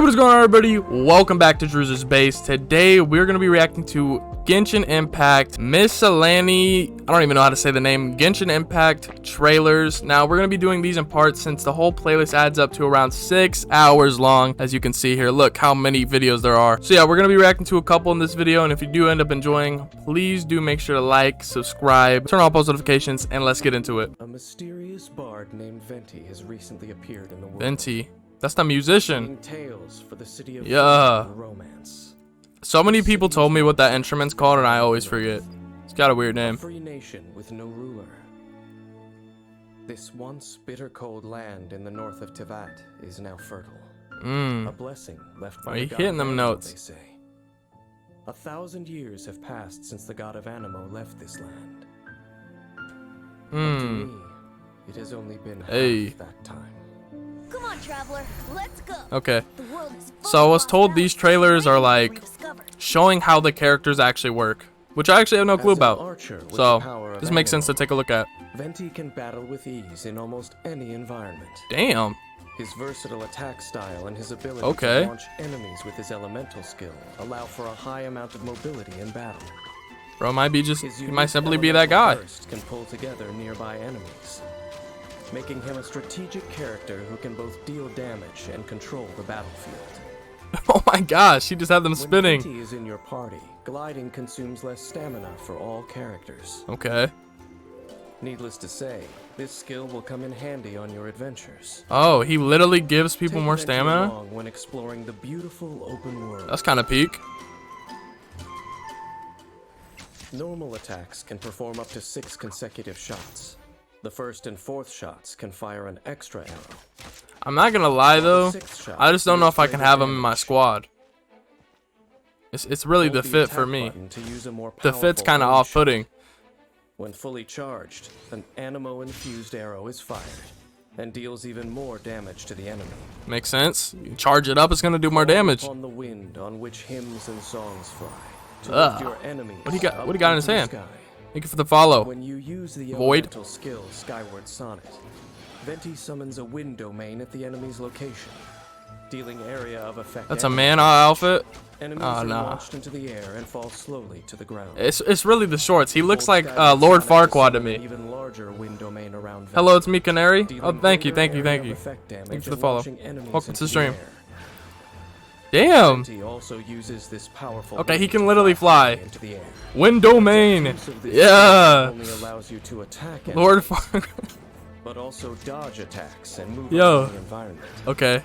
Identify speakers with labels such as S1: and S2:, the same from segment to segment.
S1: What is going on, everybody? Welcome back to Drew's Base. Today we're going to be reacting to Genshin Impact Miscellany. I don't even know how to say the name. Genshin Impact trailers. Now we're going to be doing these in parts since the whole playlist adds up to around 6 hours long. As you can see here, look how many videos there are. So yeah, we're going to be reacting to a couple in this video, and if you do end up enjoying, please do make sure to like, subscribe, turn on post notifications, and let's get into it.
S2: A mysterious bard named Venti has recently appeared in the world.
S1: Venti. That's the musician.
S2: Tales for the city of romance.
S1: So many people told me what that instrument's called, and I always forget. It's got a weird name.
S2: A free nation with no ruler. This once bitter cold land in the north of Tivat is now fertile. A blessing left by
S1: Are
S2: the
S1: you
S2: god
S1: hitting them
S2: Animo,
S1: notes?
S2: they say. 1,000 years have passed since the god of Animo left this land. But to me, it has only been half that time.
S3: Come on, traveler, let's go.
S1: Okay. So I was told these trailers are like showing how the characters actually work, which I actually have no clue about. So this makes sense to take a look at.
S2: Venti can battle with ease in almost any environment.
S1: Damn.
S2: His versatile attack style and his ability to launch enemies with his elemental skill allow for a high amount of mobility in battle.
S1: Bro might be he might simply be that guy.
S2: Can pull together nearby enemies, making him a strategic character who can both deal damage and control the battlefield.
S1: Oh my gosh, he just had them spinning.
S2: When Venti is in your party, gliding consumes less stamina for all characters.
S1: Okay.
S2: Needless to say, this skill will come in handy on your adventures.
S1: Oh, he literally gives people more stamina?
S2: When exploring the beautiful open world.
S1: That's kind of peak.
S2: Normal attacks can perform up to 6 consecutive shots. The first and fourth shots can fire an extra arrow.
S1: I'm not gonna lie though, I just don't know if I can have him in my squad. It's really the fit for me. The fit's kind of off-putting.
S2: When fully charged, an Animo-infused arrow is fired and deals even more damage to the enemy.
S1: Makes sense. You charge it up, it's gonna do more damage.
S2: On the wind on which hymns and songs fly.
S1: What he got in his hand? Thank you for the follow.
S2: When you use the
S1: Void
S2: elemental skill Skyward Sonnet, Venti summons a wind domain at the enemy's location, dealing area of effect.
S1: That's a mana outfit.
S2: Enemies are launched into the air and fall slowly to the ground.
S1: It's really the shorts. He looks like Lord Farquaad to me.
S2: Even larger wind domain around Venti.
S1: Hello, it's me, Canary. Oh, thank you. Thank you for the follow. Welcome to the stream. Damn.
S2: Also uses this powerful
S1: okay, he can literally fly.
S2: Into the air.
S1: Wind domain. Yeah.
S2: Only allows you to attack
S1: Lord Farquaad.
S2: But also dodge attacks and move
S1: around
S2: the environment.
S1: Okay.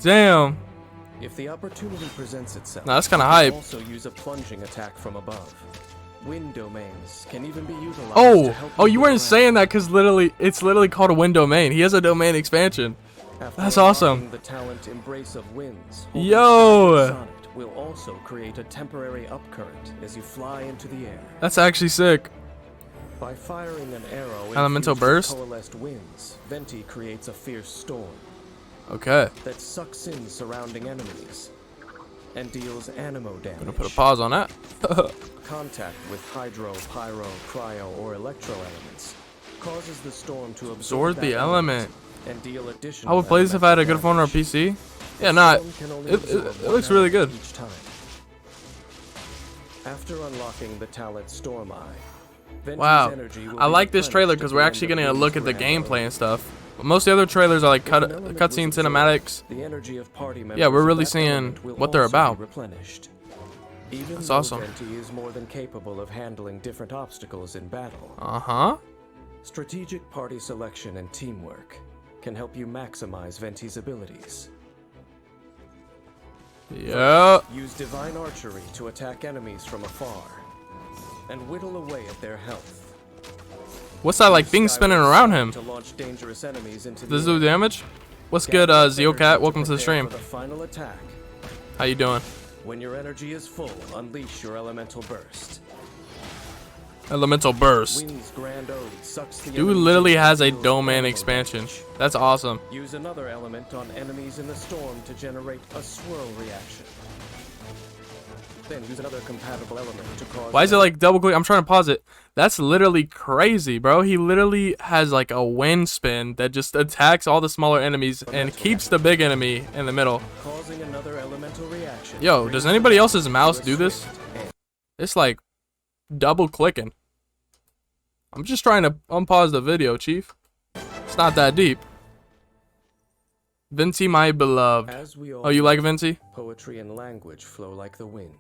S1: Damn.
S2: If the opportunity presents itself,
S1: that's kind of hype.
S2: Also use a plunging attack from above. Wind domains can even be utilized.
S1: Oh, you weren't saying that because it's literally called a wind domain. He has a domain expansion. That's awesome.
S2: The talent Embrace of Winds.
S1: Yo.
S2: Will also create a temporary upcurrent as you fly into the air.
S1: That's actually sick.
S2: By firing an arrow
S1: elemental burst.
S2: Coalesced winds, Venti creates a fierce storm.
S1: Okay.
S2: That sucks in surrounding enemies and deals Animo damage.
S1: Gonna put a pause on that.
S2: Contact with hydro, pyro, cryo, or electro elements causes the storm to absorb
S1: the element.
S2: And deal additional.
S1: I would play this if I had a good phone or a PC. Yeah, it looks really good.
S2: Each time. After unlocking the talent Storm Eye, Venti's energy will
S1: I like this trailer because we're actually getting a look at the gameplay and stuff. But most of the other trailers are like cutscene cinematics.
S2: The energy of party members
S1: yeah, we're really seeing what they're about.
S2: Even
S1: That's awesome.
S2: Venti is more than capable of handling different obstacles in battle. Strategic party selection and teamwork can help you maximize Venti's abilities.
S1: Yeah.
S2: Use divine archery to attack enemies from afar and whittle away at their health.
S1: What's that like thing spinning around him?
S2: To launch dangerous enemies into
S1: Does it do damage? What's good, Zeocat? Welcome to the stream.
S2: Final attack.
S1: How you doing?
S2: When your energy is full, unleash your elemental burst.
S1: Elemental burst. Dude literally has a domain expansion. That's awesome.
S2: Use another element on enemies in the storm to generate a swirl reaction. Then use another compatible element to cause.
S1: Why is it like double click? I'm trying to pause it. That's literally crazy, bro. He literally has like a wind spin that just attacks all the smaller enemies and keeps the big enemy in the middle.
S2: Causing another elemental reaction.
S1: Yo, does anybody else's mouse do this? It's like double clicking. I'm just trying to unpause the video, Chief. It's not that deep. Vinci, my beloved. Oh, you like Vinci?
S2: Poetry and language flow like the wind.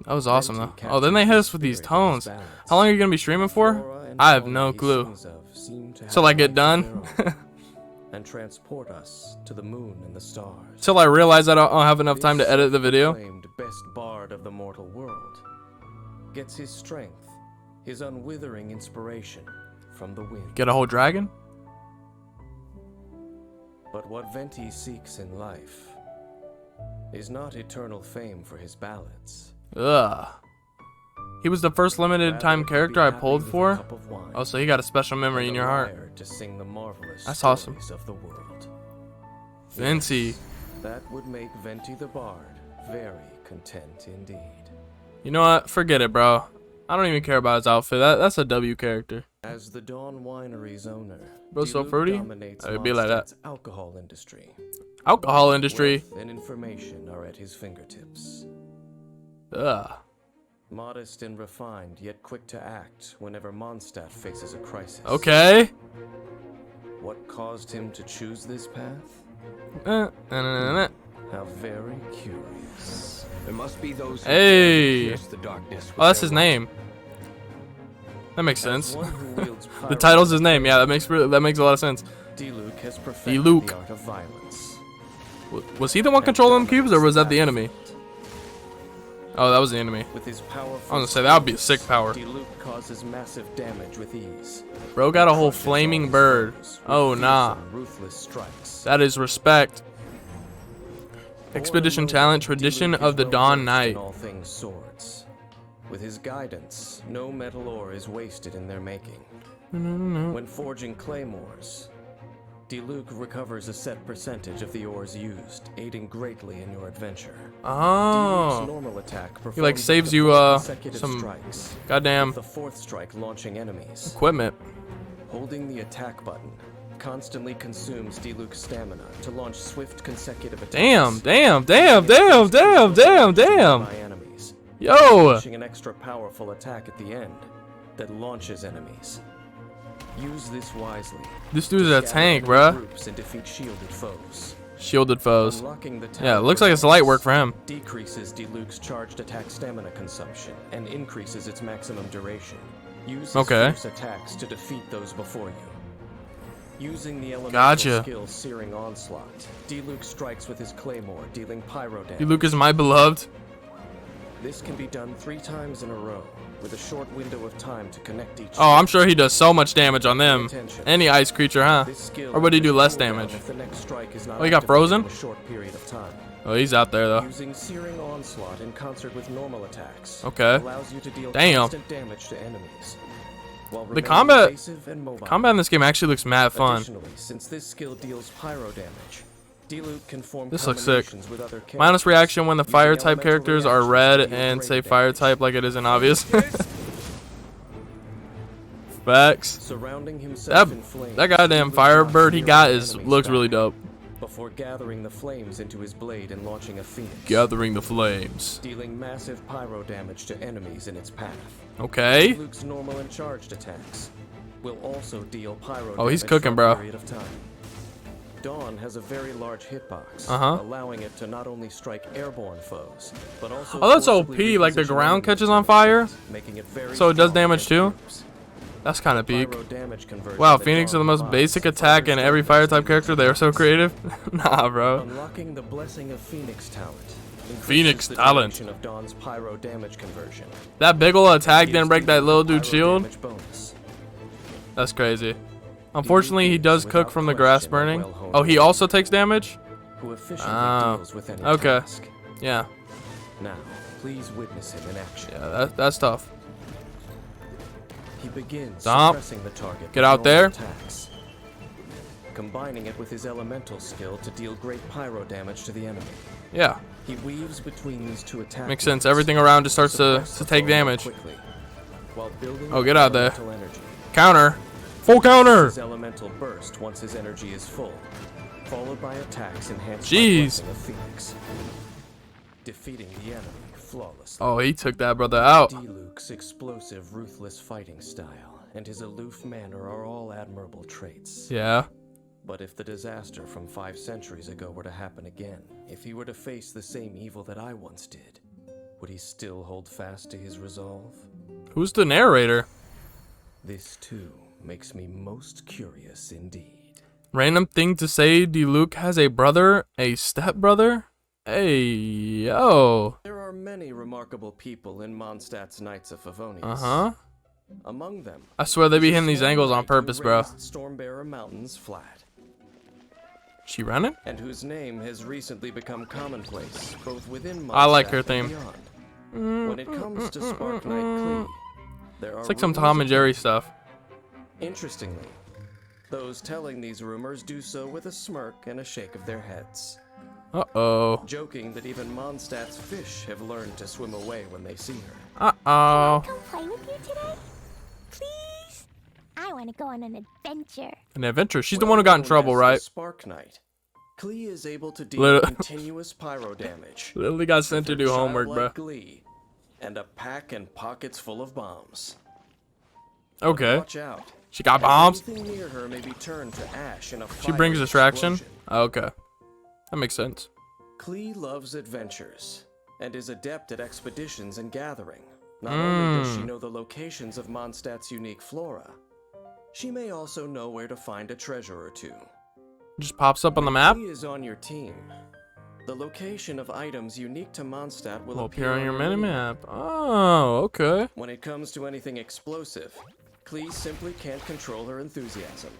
S1: That was awesome, though. Oh, then they hit us with these tones. How long are you going to be streaming for? I have no clue. Till I get done?
S2: And transport us to the moon and the stars.
S1: Till I realize I don't have enough time to edit the video.
S2: Best bard of the mortal world gets his strength, his unwithering inspiration from the wind.
S1: Get a whole dragon?
S2: But what Venti seeks in life is not eternal fame for his ballads.
S1: Ugh. He was the first limited time character I pulled for. Oh, so he got a special memory in your heart.
S2: To sing the marvelous
S1: That's awesome.
S2: of the world.
S1: Venti.
S2: That would make Venti the bard very content indeed.
S1: You know what? Forget it, bro. I don't even care about his outfit. That's a W character.
S2: As the Dawn Winery's owner,
S1: Bro, so fruity? It'd be like that.
S2: Alcohol industry.
S1: Alcohol industry.
S2: Wealth and information are at his fingertips.
S1: Ugh.
S2: Modest and refined, yet quick to act whenever Mondstadt faces a crisis.
S1: Okay.
S2: What caused him to choose this path? How very curious.
S4: There must be those
S1: Hey.
S4: the darkness.
S1: Oh, that's his name. That makes sense. The title's his name. Yeah, that makes a lot of sense.
S2: Diluc has perfected
S1: Diluc.
S2: the art of violence.
S1: Was he the one controlling them cubes, or was that the enemy? Oh, that was the enemy.
S2: With his powerful
S1: I was gonna say that would be a sick power.
S2: Diluc causes massive damage with ease.
S1: Bro got a whole flaming bird. Oh nah.
S2: Ruthless strikes.
S1: That is respect. Expedition talent, tradition of the Dawn Knight.
S2: All things swords. With his guidance, no metal ore is wasted in their making. When forging claymores, Diluc recovers a set percentage of the ores used, aiding greatly in your adventure. Diluc's
S1: Oh.
S2: normal attack
S1: He like
S2: performs
S1: saves
S2: up to
S1: you
S2: 4 consecutive
S1: some
S2: strikes,
S1: goddamn
S2: with the 4th strike launching enemies.
S1: equipment.
S2: Holding the attack button constantly consumes Diluc's stamina to launch swift consecutive attacks.
S1: Damn.
S2: by enemies.
S1: Yo.
S2: Launching an extra powerful attack at the end that launches enemies. Use this wisely.
S1: This dude's a
S2: Scatter
S1: tank,
S2: enemy
S1: bruh.
S2: groups and defeat shielded foes.
S1: Shielded foes.
S2: Unlocking the
S1: Yeah, it
S2: talent
S1: looks like it's light work for him.
S2: decreases Diluc's charged attack stamina consumption and increases its maximum duration. Use his
S1: Okay.
S2: fierce attacks to defeat those before you. Using the elemental
S1: Gotcha.
S2: skill Searing Onslaught, Diluc strikes with his claymore, dealing pyro damage.
S1: Diluc is my beloved.
S2: This can be done 3 times in a row, with a short window of time to connect each.
S1: Oh, I'm sure he does so much damage on them. Any ice creature, huh?
S2: This skill
S1: Or would he do less
S2: cooldown
S1: damage?
S2: if the next strike is not
S1: Oh, he got
S2: activated
S1: frozen?
S2: in a short period of time.
S1: Oh, he's out there though.
S2: Using Searing Onslaught in concert with normal attacks
S1: Okay.
S2: allows you to deal
S1: Damn.
S2: constant damage to enemies. While
S1: The
S2: remaining
S1: combat-
S2: evasive and mobile.
S1: Combat in this game actually looks mad fun.
S2: Additionally, since this skill deals pyro damage, Diluc can form
S1: This looks sick.
S2: combinations with other
S1: Minus
S2: characters,
S1: reaction when the
S2: using
S1: fire type
S2: elemental
S1: characters are
S2: reactions
S1: red
S2: to deal
S1: and
S2: greater
S1: say fire
S2: damage.
S1: type like it isn't obvious. Facts.
S2: Surrounding himself in flames,
S1: That goddamn
S2: Diluc
S1: firebird he
S2: knocks
S1: got
S2: nearby
S1: is
S2: enemies
S1: looks really
S2: back
S1: dope.
S2: before gathering the flames into his blade and launching a phoenix,
S1: Gathering the flames.
S2: dealing massive pyro damage to enemies in its path.
S1: Okay.
S2: Diluc's normal and charged attacks will also deal pyro
S1: Oh, he's
S2: damage
S1: cooking,
S2: for
S1: bro.
S2: a period of time. Dawn has a very large hitbox,
S1: Uh-huh.
S2: allowing it to not only strike airborne foes, but also
S1: Oh, that's
S2: forcibly
S1: OP, like the
S2: reposition
S1: ground
S2: enemies
S1: catches
S2: in
S1: on fire?
S2: fields, making it very
S1: So it does
S2: strong
S1: damage
S2: against
S1: too?
S2: groups.
S1: That's kind of peak.
S2: Pyro damage conversion
S1: Wow,
S2: that
S1: Phoenix is the
S2: Dawn
S1: most
S2: provides
S1: basic attack in every fire type character. They are so creative. Nah, bro.
S2: Unlocking the blessing of Phoenix talent. increases
S1: Phoenix
S2: the
S1: talent.
S2: duration of Dawn's pyro damage conversion.
S1: That big ol' attack didn't
S2: Gives
S1: break that
S2: Diluc
S1: little dude's
S2: pyro
S1: shield.
S2: damage bonus.
S1: That's crazy. Unfortunately, he does cook
S2: Without
S1: from the grass
S2: question, a
S1: burning.
S2: well-honed
S1: Oh, he also takes damage?
S2: who efficiently
S1: Oh,
S2: deals with any
S1: okay.
S2: task.
S1: Yeah.
S2: Now, please witness him in action.
S1: Yeah, that's tough.
S2: He begins
S1: Stomp.
S2: suppressing the target
S1: Get
S2: with
S1: out
S2: normal
S1: there.
S2: attacks, combining it with his elemental skill to deal great pyro damage to the enemy.
S1: Yeah.
S2: He weaves between these two attacks.
S1: Makes sense. Everything around just starts to take damage.
S2: Quickly, while building
S1: Oh, get out of there.
S2: elemental energy.
S1: Counter. Full counter.
S2: His elemental burst once his energy is full, followed by attacks enhanced by
S1: Jeez.
S2: Blessing of Phoenix, defeating the enemy flawlessly.
S1: Oh, he took that brother out.
S2: Diluc's explosive, ruthless fighting style and his aloof manner are all admirable traits.
S1: Yeah.
S2: But if the disaster from 5 centuries ago were to happen again, if he were to face the same evil that I once did, would he still hold fast to his resolve?
S1: Who's the narrator?
S2: This too makes me most curious indeed.
S1: Random thing to say, Diluc has a brother, a stepbrother? Hey, yo.
S2: There are many remarkable people in Mondstadt's Knights of Favonius.
S1: Uh-huh.
S2: Among them,
S1: I swear they be hitting these angles on
S2: Knight who
S1: purpose, bro.
S2: raised Stormbearer Mountains flat,
S1: She running?
S2: and whose name has recently become commonplace, both within Mondstadt
S1: I like her
S2: and
S1: theme.
S2: beyond. When it comes to Spark Knight Klee, there are
S1: It's like some
S2: rumors
S1: Tom and
S2: of-
S1: Jerry stuff.
S2: Interestingly, those telling these rumors do so with a smirk and a shake of their heads,
S1: Uh-oh.
S2: joking that even Mondstadt's fish have learned to swim away when they see her.
S1: Uh-oh.
S3: Come play with you today? Please? I want to go on an adventure.
S1: An adventure. She's the one who got in
S2: Well
S1: trouble,
S2: known as the
S1: right?
S2: Spark Knight, Klee is able to deal
S1: Lit-
S2: continuous pyro damage.
S1: Literally got sent to
S2: with
S1: do
S2: her
S1: homework, bro.
S2: childlike glee, and a pack and pockets full of bombs.
S1: Okay.
S2: Watch out.
S1: She got
S2: as
S1: bombs?
S2: anything near her may be turned to ash in a
S1: She brings
S2: fiery
S1: distraction?
S2: explosion.
S1: Okay. That makes sense.
S2: Klee loves adventures and is adept at expeditions and gathering. Not only does she know the locations of Mondstadt's unique flora, she may also know where to find a treasure or two.
S1: Just pops up on the map?
S2: Klee is on your team. The location of items unique to Mondstadt will
S1: Will appear on your minimap. Oh, okay.
S2: When it comes to anything explosive, Klee simply can't control her enthusiasm.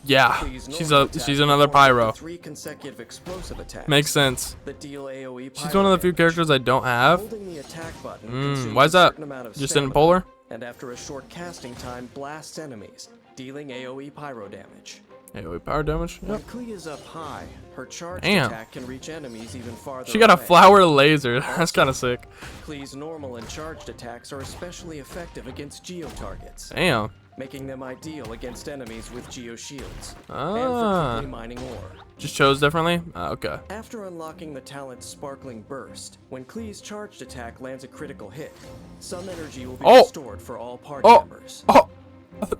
S1: Yeah.
S2: Klee's
S1: She's
S2: normal attack
S1: another
S2: performs
S1: pyro.
S2: up to 3 consecutive explosive attacks
S1: Makes sense.
S2: that deal AoE
S1: She's
S2: pyro
S1: one of the few
S2: damage.
S1: characters I don't have.
S2: Holding the attack button consumes
S1: Why is
S2: a
S1: that?
S2: certain amount of
S1: Just didn't
S2: stamina,
S1: pull her?
S2: and after a short casting time, blasts enemies, dealing AoE pyro damage.
S1: AoE power damage?
S2: When
S1: Yep.
S2: Klee is up high, her charged
S1: Damn.
S2: attack can reach enemies even farther
S1: She got a
S2: away.
S1: flower laser. That's kind of sick.
S2: Klee's normal and charged attacks are especially effective against geo targets,
S1: Damn.
S2: making them ideal against enemies with geo shields, and for
S1: Ah.
S2: quickly mining ore.
S1: Just chose differently? Okay.
S2: After unlocking the talent's Sparkling Burst, when Klee's charged attack lands a critical hit, some energy will be
S1: Oh.
S2: restored for all party
S1: Oh.
S2: members.
S1: Oh!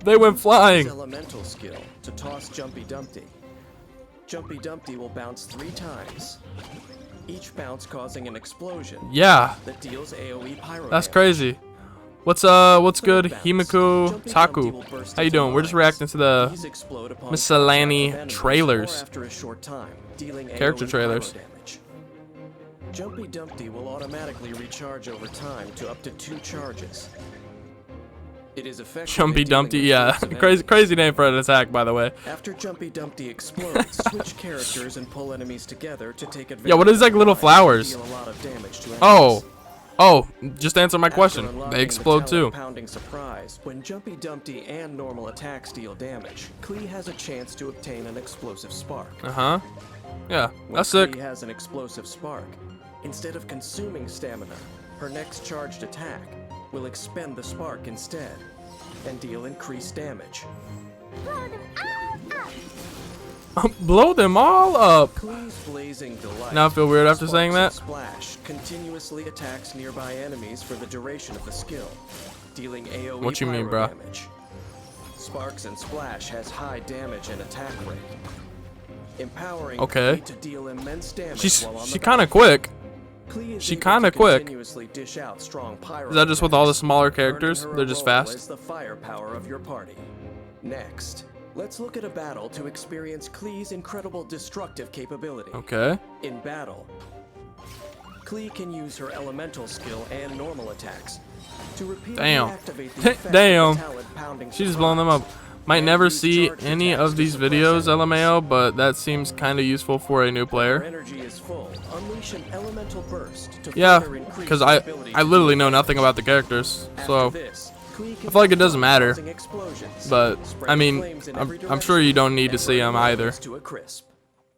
S1: They went
S2: His
S1: flying.
S2: elemental skill to toss Jumpy Dumpty. Jumpy Dumpty will bounce 3 times, each bounce causing an explosion
S1: Yeah.
S2: that deals AoE pyro
S1: That's
S2: damage.
S1: crazy. What's good? Himiku Taku. How you doing? We're just reacting to the
S2: These explode upon
S1: Miscellany
S2: contact with enemies
S1: trailers.
S2: or after a short time, dealing
S1: Character
S2: AoE
S1: trailers.
S2: pyro damage. Jumpy Dumpty will automatically recharge over time to up to 2 charges. It is effective
S1: Jumpy
S2: at dealing
S1: Dumpty,
S2: with
S1: yeah.
S2: groups of
S1: crazy
S2: enemies.
S1: crazy name for an attack, by the way.
S2: After Jumpy Dumpty explodes, switch characters and pull enemies together to take advantage.
S1: Yeah, what is like little
S2: of the
S1: flowers?
S2: deal a lot of damage to
S1: Oh.
S2: enemies.
S1: Oh, just answer my
S2: After
S1: question.
S2: unlocking
S1: They
S2: the
S1: explode too.
S2: talent-pounding surprise, when Jumpy Dumpty and normal attacks deal damage, Klee has a chance to obtain an explosive spark.
S1: Uh-huh. Yeah,
S2: When
S1: that's sick.
S2: Klee has an explosive spark, instead of consuming stamina, her next charged attack will expend the spark instead and deal increased damage.
S3: Blow them all up.
S1: Blow them all up.
S2: Klee's blazing delight.
S1: Now I feel weird after
S2: Sparks
S1: saying
S2: and
S1: that.
S2: Splash continuously attacks nearby enemies for the duration of the skill, dealing AoE
S1: What you mean,
S2: pyro
S1: bro?
S2: damage. Sparks and Splash has high damage and attack rate, empowering
S1: Okay.
S2: Klee to deal immense damage
S1: She's
S2: while on
S1: she
S2: the
S1: kind of
S2: battlefield.
S1: quick.
S2: Klee is
S1: she
S2: able
S1: kinda
S2: to
S1: quick.
S2: continuously dish out strong pyro
S1: Is that just with all the
S2: attacks,
S1: smaller
S2: earning
S1: characters?
S2: her a
S1: They're just
S2: role
S1: fast?
S2: as the firepower of your party. Next, let's look at a battle to experience Klee's incredible destructive capability.
S1: Okay.
S2: In battle, Klee can use her elemental skill and normal attacks to repeatedly
S1: Damn.
S2: activate the effect of
S1: Damn.
S2: the talent-pounding
S1: She's just blowing them
S2: surprise.
S1: up. Might never see any of these videos, LMAO, but that seems kind of useful for a new
S2: Her
S1: player.
S2: energy is full. Unleash an elemental burst to
S1: Yeah,
S2: further increase
S1: because
S2: her
S1: I
S2: ability to
S1: literally
S2: deal
S1: know
S2: damage.
S1: nothing about the characters, so
S2: After this, Klee can
S1: I feel like it doesn't
S2: perform
S1: matter.
S2: causing explosions,
S1: but I
S2: spreading
S1: mean
S2: flames in
S1: I'm
S2: every
S1: sure you
S2: direction,
S1: don't need to
S2: and
S1: see them
S2: burning
S1: either.
S2: enemies to a crisp.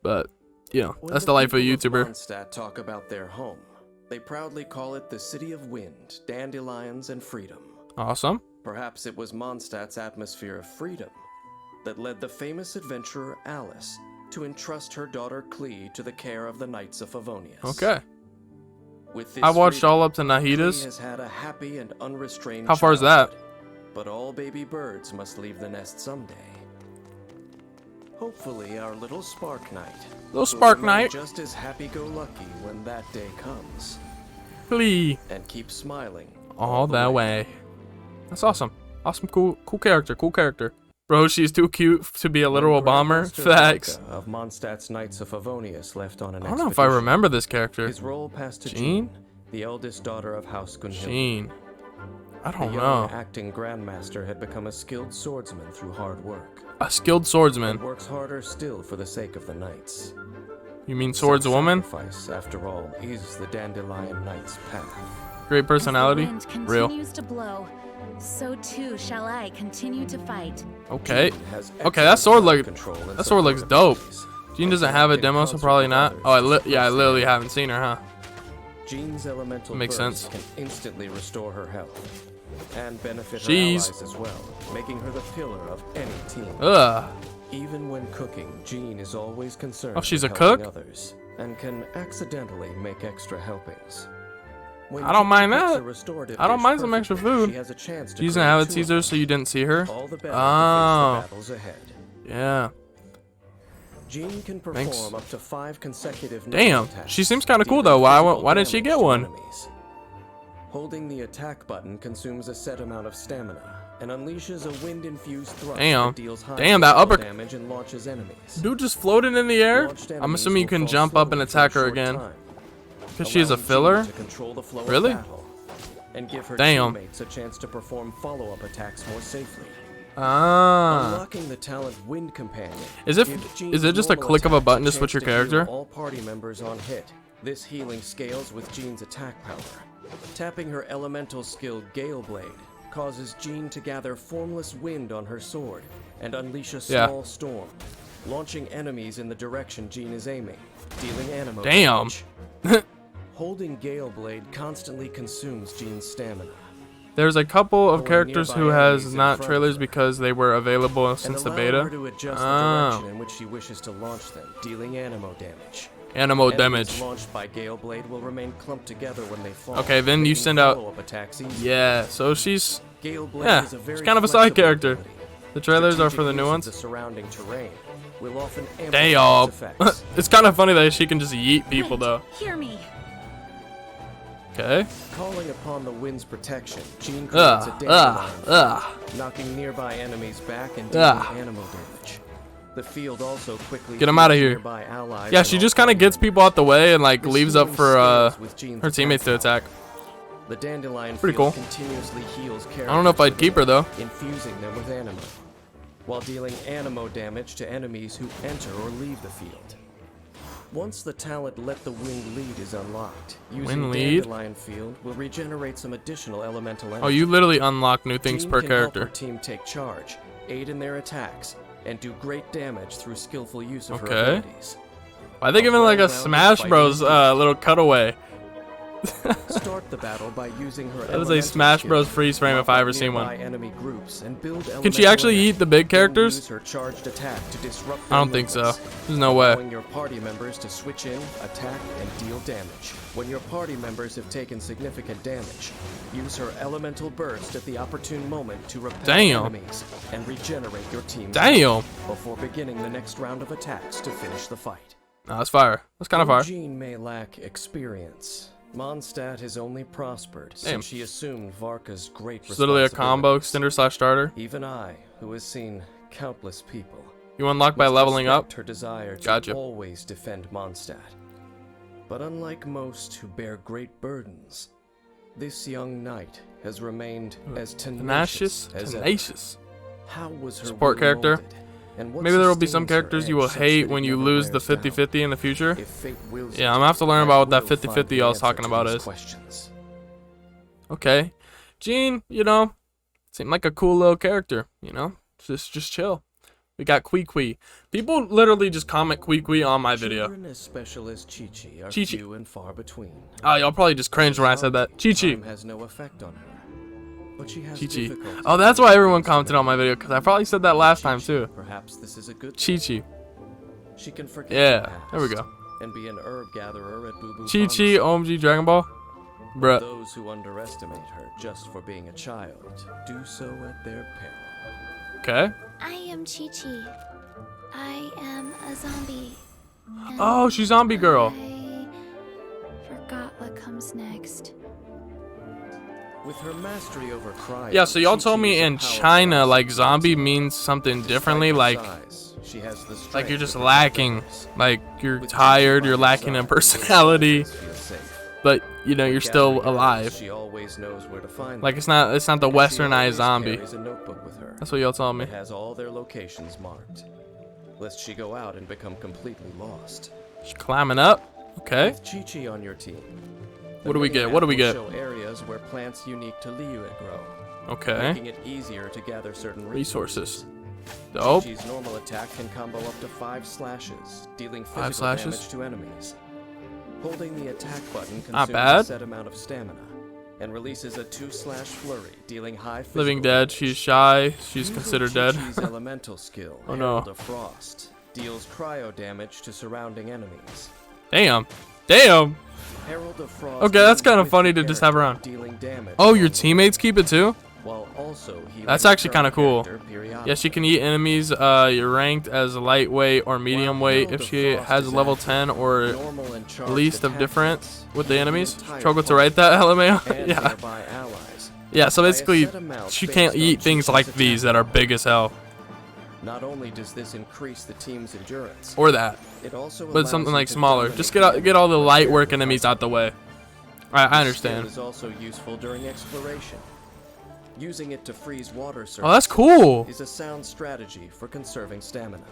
S1: But you know,
S2: When
S1: that's the life of a
S2: people
S1: YouTuber.
S2: Mondstadt talk about their home, they proudly call it the City of Wind, Dandelions, and Freedom.
S1: Awesome.
S2: Perhaps it was Mondstadt's atmosphere of freedom that led the famous adventurer Alice to entrust her daughter Clee to the care of the Knights of Favonius.
S1: Okay.
S2: With this
S1: I watched
S2: freedom,
S1: all up to
S2: Clee
S1: Nahida's.
S2: has had a happy and unrestrained
S1: How far is that?
S2: childhood, but all baby birds must leave the nest someday. Hopefully, our little Spark Knight
S1: Little Spark
S2: will remain
S1: Knight.
S2: just as happy-go-lucky when that day comes,
S1: Clee.
S2: and keep smiling
S1: All
S2: the
S1: that way. That's awesome. Awesome, cool character, cool character. Bro, she's too cute to be a literal
S2: When
S1: bomber.
S2: Grandmaster
S1: Facts.
S2: Valka of Mondstadt's Knights of Favonius left on an
S1: I don't know if I
S2: expedition.
S1: remember this character.
S2: His role passed to
S1: Jean?
S2: Jean, the eldest daughter of House Gunhild.
S1: Jean. I
S2: The
S1: don't
S2: young
S1: know.
S2: acting grandmaster had become a skilled swordsman through hard work,
S1: A skilled swordsman.
S2: and works harder still for the sake of the knights.
S1: You mean swordswoman?
S2: Self-sacrifice, after all, is the Dandelion Knight's path.
S1: Great personality.
S4: As the wind
S1: Real.
S4: continues to blow, so too shall I continue to fight.
S1: Okay.
S2: Jean has
S1: Okay, that sword look.
S2: control and
S1: That sword looks
S2: support
S1: dope.
S2: abilities.
S1: Jean doesn't have a demo, so probably not. Oh, I literally haven't seen her, huh?
S2: Jean's elemental
S1: Makes
S2: burst
S1: sense.
S2: can instantly restore her health and benefit her
S1: Jeez.
S2: allies as well, making her the pillar of any team.
S1: Ugh.
S2: Even when cooking, Jean is always concerned
S1: Oh, she's
S2: with
S1: a
S2: helping
S1: cook?
S2: others and can accidentally make extra helpings. When
S1: I don't
S2: Jean
S1: mind
S2: cooks
S1: that.
S2: a restorative
S1: I don't
S2: dish
S1: mind some extra
S2: perfectly,
S1: food.
S2: She has a chance to
S1: She's
S2: create
S1: an avid
S2: two
S1: teaser,
S2: of
S1: so you didn't see her.
S2: them, all the better
S1: Oh.
S2: to face the battles ahead.
S1: Yeah.
S2: Jean can perform
S1: Thanks.
S2: up to 5 consecutive
S1: Damn,
S2: attacks,
S1: she seems kinda cool,
S2: dealing
S1: though. Why
S2: physical
S1: didn't she
S2: damage
S1: get
S2: to
S1: one?
S2: enemies. Holding the attack button consumes a set amount of stamina and unleashes a wind-infused thrust
S1: Damn.
S2: that deals high
S1: Damn, that
S2: physical
S1: upper-
S2: damage and launches enemies.
S1: Dude just floated in the air?
S2: Launched
S1: I'm
S2: enemies
S1: assuming you
S2: will
S1: can
S2: fall
S1: jump up and
S2: slowly for a
S1: attack her
S2: short
S1: again.
S2: time,
S1: Because she is a
S2: allowing Jean
S1: filler?
S2: to control the flow
S1: Really?
S2: of battle and give her
S1: Damn.
S2: teammates a chance to perform follow-up attacks more safely.
S1: Ah.
S2: Unlocking the talent Wind Companion.
S1: Is it
S2: gives Jean's
S1: is it just a
S2: normal
S1: click of a
S2: attacks
S1: button to
S2: chance
S1: switch your
S2: to heal
S1: character?
S2: All party members on hit. This healing scales with Jean's attack power. Tapping her elemental skill Gale Blade causes Jean to gather formless wind on her sword and unleash a
S1: Yeah.
S2: small storm, launching enemies in the direction Jean is aiming, dealing animo
S1: Damn.
S2: damage. Holding Gale Blade constantly consumes Jean's stamina.
S1: There's a couple of
S2: Pulling
S1: characters
S2: nearby
S1: who has
S2: enemies in
S1: not
S2: front of
S1: trailers
S2: her.
S1: because they were available
S2: And
S1: since the
S2: allowing
S1: beta.
S2: her to adjust the
S1: Oh.
S2: direction in which she wishes to launch them, dealing animo damage.
S1: Animo
S2: Enemies
S1: damage.
S2: launched by Gale Blade will remain clumped together when they fall.
S1: Okay, then you
S2: making
S1: send out-
S2: follow-up attacks easier.
S1: Yeah, so she's
S2: Gale Blade
S1: yeah,
S2: is a
S1: she's
S2: very
S1: kind of a side
S2: flexible
S1: character.
S2: ability.
S1: The trailers are for
S2: Strategic
S1: the new
S2: use of
S1: ones.
S2: The surrounding terrain will often amplify
S1: Damn.
S2: its effects.
S1: It's kind of funny that she can just yeet people
S4: Wind,
S1: though.
S4: Hear me.
S1: Okay.
S2: Calling upon the wind's protection, Jean creates a dandelion
S1: Ugh.
S2: field, knocking nearby enemies back and dealing
S1: Ugh.
S2: animo damage. The field also quickly
S1: Get 'em outta
S2: heals
S1: here.
S2: nearby allies
S1: Yeah,
S2: and
S1: she
S2: all
S1: just kind of
S2: party
S1: gets people out the way and like
S2: members.
S1: leaves up
S2: This
S1: for
S2: healing scales with Jean's
S1: her teammates to attack.
S2: The dandelion
S1: Pretty
S2: field
S1: cool.
S2: continuously heals characters
S1: I don't know if I'd keep her though.
S2: infusing them with animo, while dealing animo damage to enemies who enter or leave the field. Once the talent Let the Wind Lead is unlocked, using
S1: Wind Lead?
S2: Dandelion Field will regenerate some additional elemental energy.
S1: Oh, you literally unlock new things
S2: Jean
S1: per
S2: can help
S1: character.
S2: her team take charge, aid in their attacks, and do great damage through skillful use of her
S1: Okay.
S2: abilities.
S1: Why are they giving like a
S2: well-rounded
S1: Smash
S2: fighting
S1: Bros
S2: team.
S1: little cutaway?
S2: Start the battle by using her
S1: That was a
S2: elemental
S1: Smash
S2: skill
S1: Bros
S2: to
S1: freeze frame
S2: mop
S1: if I
S2: up
S1: ever seen one.
S2: nearby enemy groups and build
S1: Can she
S2: elemental
S1: actually
S2: energy,
S1: eat the big
S2: then
S1: characters?
S2: use her charged attack to disrupt
S1: I
S2: their
S1: don't think so.
S2: movements,
S1: There's no way.
S2: allowing your party members to switch in, attack, and deal damage. When your party members have taken significant damage, use her elemental burst at the opportune moment to repel
S1: Damn.
S2: enemies and regenerate your team's
S1: Damn.
S2: health before beginning the next round of attacks to finish the fight.
S1: No, that's fire. That's kind of
S2: Though
S1: fire.
S2: Jean may lack experience, Mondstadt has only prospered
S1: Damn.
S2: since she assumed Varka's great
S1: It's literally a combo
S2: responsibilities.
S1: extender / starter.
S2: Even I, who has seen countless people,
S1: You unlock by
S2: must
S1: leveling up.
S2: respect her desire to
S1: Gotcha.
S2: always defend Mondstadt. But unlike most who bear great burdens, this young knight has remained as
S1: Tenacious,
S2: as ever.
S1: tenacious.
S2: How was her
S1: Support
S2: will
S1: character.
S2: molded, and what
S1: Maybe there will be some
S2: sustains her
S1: characters you will
S2: edge such
S1: hate
S2: that it
S1: when you
S2: never
S1: lose the
S2: wears down?
S1: 50-50 in the future.
S2: If fate wills
S1: Yeah,
S2: it,
S1: I'm gonna have to learn
S2: I
S1: about what that
S2: will find
S1: 50-50
S2: the
S1: I was
S2: answer
S1: talking
S2: to
S1: about
S2: these
S1: is.
S2: questions.
S1: Okay. Jean, you know, seemed like a cool little character, you know? Just chill. We got Kui. People literally just comment Kui on my video.
S2: Children as special as Chi-Chi are
S1: Chi-Chi.
S2: few and far between.
S1: Oh, y'all probably just cringed when I said that. Chi-Chi.
S2: Time has no effect on her, but she has
S1: Chi-Chi.
S2: difficulty
S1: Oh, that's why everyone commented on my video, because I probably said that last time too.
S2: Perhaps this is a good
S1: Chi-Chi.
S2: She can forget
S1: Yeah,
S2: the past
S1: there we go.
S2: and be an herb gatherer at Boo Boo
S1: Chi-Chi, OMG Dragon Ball. Bruh.
S2: Those who underestimate her just for being a child do so at their peril.
S1: Okay.
S3: I am Chi-Chi. I am a zombie. And
S1: Oh, she's zombie girl.
S3: I forgot what comes next.
S2: With her mastery over cryo,
S1: Yeah, so y'all told
S2: Chi-Chi
S1: me
S2: is a
S1: in
S2: powerful
S1: China,
S2: asset.
S1: like zombie means something
S2: Despite
S1: differently,
S2: her
S1: like
S2: size, she has the
S1: you're
S2: strength
S1: just
S2: to
S1: lacking,
S2: protect others.
S1: like you're
S2: With
S1: tired,
S2: Chi-Chi
S1: you're
S2: by her
S1: lacking in
S2: side,
S1: personality,
S2: she feels safe.
S1: but you know you're
S2: When
S1: still
S2: gathering herbs,
S1: alive.
S2: She always knows where to find
S1: Like
S2: them.
S1: it's not the
S2: And she
S1: westernized
S2: always
S1: zombie.
S2: carries a notebook with her.
S1: That's what y'all told me.
S2: It has all their locations marked, lest she go out and become completely lost.
S1: She's climbing up. Okay.
S2: With Chi-Chi on your team, the
S1: What do we get?
S2: mini-map
S1: What do we
S2: will
S1: get?
S2: Show areas where plants unique to Liyue grow,
S1: Okay.
S2: making it easier to gather certain
S1: Resources. Dope.
S2: Chi-Chi's normal attack can combo up to 5 slashes, dealing
S1: 5
S2: physical
S1: slashes?
S2: damage to enemies. Holding the attack button
S1: Not
S2: consumes a
S1: bad.
S2: set amount of stamina, and releases a 2-slash flurry, dealing high physical
S1: Living dead.
S2: damage.
S1: She's shy. She's
S2: Using
S1: considered dead.
S2: Chi-Chi's elemental skill,
S1: Oh, no.
S2: Herald of Frost, deals cryo damage to surrounding enemies.
S1: Damn. Damn.
S2: Herald of Frost
S1: Okay, that's
S2: moves
S1: kinda
S2: with
S1: funny
S2: the
S1: to just have
S2: character,
S1: around.
S2: dealing damage
S1: Oh, your
S2: along the
S1: teammates keep it too?
S2: while also healing
S1: That's
S2: the
S1: actually
S2: current
S1: kinda cool.
S2: character periodically.
S1: Yeah, she can eat enemies. You're ranked as lightweight or medium
S2: While
S1: weight
S2: Herald
S1: if
S2: of
S1: she
S2: Frost
S1: has
S2: is
S1: level
S2: active,
S1: 10 or
S2: normal and charged
S1: least of
S2: attack
S1: difference
S2: hits
S1: with the
S2: heal
S1: enemies.
S2: entire
S1: Struggle to
S2: party
S1: write that, LMAO.
S2: and
S1: Yeah.
S2: nearby allies.
S1: Yeah, so
S2: By a
S1: basically,
S2: set amount
S1: she
S2: based
S1: can't
S2: on
S1: eat things
S2: Chi-Chi's
S1: like
S2: attack
S1: these that are big as hell.
S2: Not only does this increase the team's endurance,
S1: Or that.
S2: it also
S1: But
S2: allows
S1: something
S2: you
S1: like
S2: to
S1: smaller.
S2: dominate
S1: Just
S2: the
S1: get all the
S2: enemy
S1: light
S2: when
S1: work
S2: they're
S1: enemies out the way. I
S2: This skill
S1: understand.
S2: is also useful during exploration. Using it to freeze water surfaces
S1: Oh, that's cool.
S2: is a sound strategy for conserving stamina.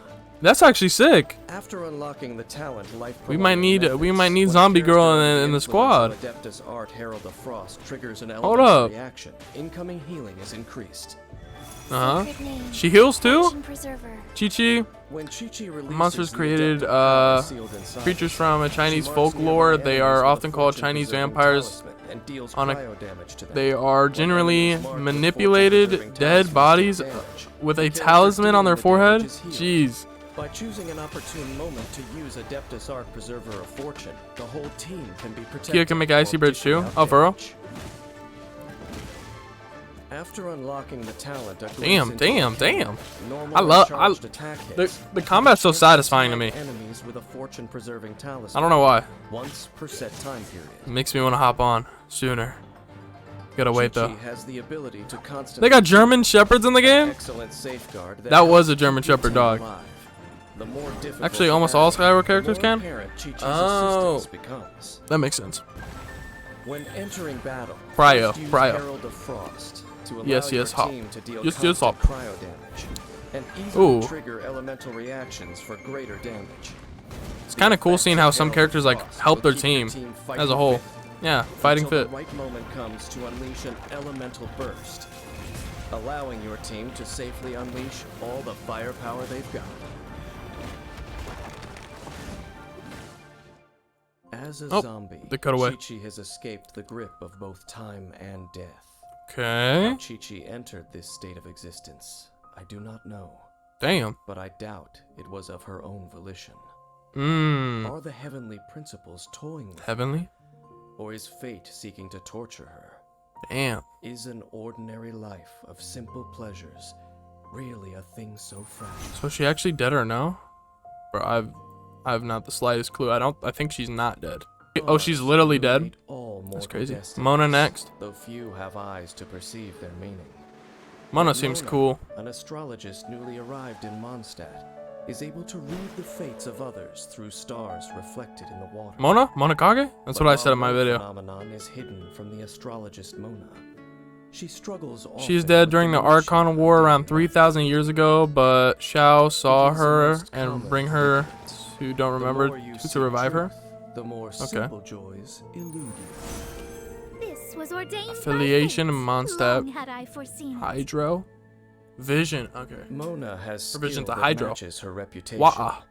S1: That's actually sick.
S2: After unlocking the talent life
S1: We might need
S2: methods,
S1: zombie
S2: when a
S1: girl
S2: character under
S1: in the
S2: influence
S1: squad.
S2: of Adeptus Art Herald of Frost triggers an
S1: Hold
S2: elemental
S1: up.
S2: reaction. Incoming healing is increased.
S1: Uh huh.
S3: Sacred name.
S1: She heals too.
S3: Fortune preserver.
S1: Chi-Chi.
S2: When Chi-Chi releases
S1: Monsters
S2: the
S1: created
S2: adeptal power sealed inside
S1: creatures
S2: her,
S1: from a
S2: she
S1: Chinese
S2: marks
S1: folklore.
S2: nearby
S1: They
S2: enemies
S1: are
S2: with a
S1: often called
S2: fortune
S1: Chinese
S2: preserving
S1: vampires.
S2: talisman and deals
S1: On a-
S2: cryo damage to them.
S1: They are
S2: When
S1: generally
S2: enemies marked with
S1: manipulated
S2: fortune-preserving
S1: dead
S2: talismans
S1: bodies
S2: take damage,
S1: with
S2: the
S1: a
S2: character
S1: talisman on
S2: dealing
S1: their
S2: the
S1: forehead.
S2: damage is healed.
S1: Jeez.
S2: By choosing an opportune moment to use Adeptus Art Preserver of Fortune, the whole team can be protected.
S1: Kia can make Icy
S2: while
S1: Bridge
S2: dishing
S1: too?
S2: out
S1: Oh, for real?
S2: damage. After unlocking the talent, a glimpse
S1: Damn,
S2: into
S1: damn,
S2: the camera,
S1: damn.
S2: normal
S1: I
S2: and
S1: love-
S2: charged attack hits,
S1: The combat's so
S2: and
S1: satisfying to me.
S2: enemies with a fortune-preserving talisman.
S1: I don't know why.
S2: Once per set time period.
S1: It makes me want to hop on sooner. Gotta wait
S2: Chi-Chi
S1: though.
S2: has the ability to constantly
S1: They got German Shepherds in the game?
S2: excellent safeguard
S1: That was
S2: helps
S1: a German
S2: keep your
S1: Shepherd
S2: team
S1: dog.
S2: alive. The more difficult
S1: Actually,
S2: the
S1: almost all
S2: battle,
S1: Skyward
S2: the
S1: characters
S2: more
S1: can?
S2: apparent Chi-Chi's
S1: Oh.
S2: assistance becomes.
S1: That makes sense.
S2: When entering battle,
S1: Cryo,
S2: first use
S1: cryo.
S2: Herald of Frost to allow
S1: Yes,
S2: your
S1: yes, hop.
S2: team to deal
S1: Yes, yes,
S2: constant
S1: hop.
S2: cryo damage and easily
S1: Ooh.
S2: trigger elemental reactions for greater damage.
S1: It's kind of cool seeing how some characters like help their team as a whole. Yeah, fighting
S2: until
S1: fit.
S2: the right moment comes to unleash an elemental burst, allowing your team to safely unleash all the firepower they've got. As a
S1: Oh,
S2: zombie,
S1: they cut away.
S2: Chi-Chi has escaped the grip of both time and death.
S1: Okay.
S2: How Chi-Chi entered this state of existence, I do not know,
S1: Damn.
S2: but I doubt it was of her own volition.
S1: Mmm.
S2: Are the heavenly principles toying with her,
S1: Heavenly?
S2: or is fate seeking to torture her?
S1: Damn.
S2: Is an ordinary life of simple pleasures really a thing so fragile?
S1: So is she actually dead or no? Bro, I've not the slightest clue. I think she's not dead. Oh, she's literally dead?
S2: Illuminate all
S1: That's
S2: mortal
S1: crazy.
S2: destinies,
S1: Mona next.
S2: Though few have eyes to perceive their meaning.
S1: Mona seems
S2: Mona,
S1: cool.
S2: An astrologist newly arrived in Mondstadt, is able to read the fates of others through stars reflected in the water.
S1: Mona? Monokage? That's
S2: But
S1: what I said in my
S2: while one
S1: video.
S2: phenomenon is hidden from the astrologist Mona, she struggles
S1: She's
S2: often
S1: dead
S2: with
S1: during the
S2: notion
S1: Archon
S2: of
S1: War around
S2: daily
S1: 3,000 years ago, but Shao saw
S2: It is the
S1: her
S2: most
S1: and
S2: common
S1: bring her
S2: ignorance.
S1: to don't
S2: The
S1: remember
S2: more you
S1: to
S2: seek
S1: revive her.
S2: truth, the more simple joys elude you.
S3: This was ordained by
S1: Affiliation
S3: fate.
S1: in Mondstadt.
S3: Long had I foreseen it.
S1: Hydro. Vision. Okay.
S2: Mona has skill
S1: Revision to
S2: that
S1: Hydro.
S2: matches her reputation.
S1: Wah.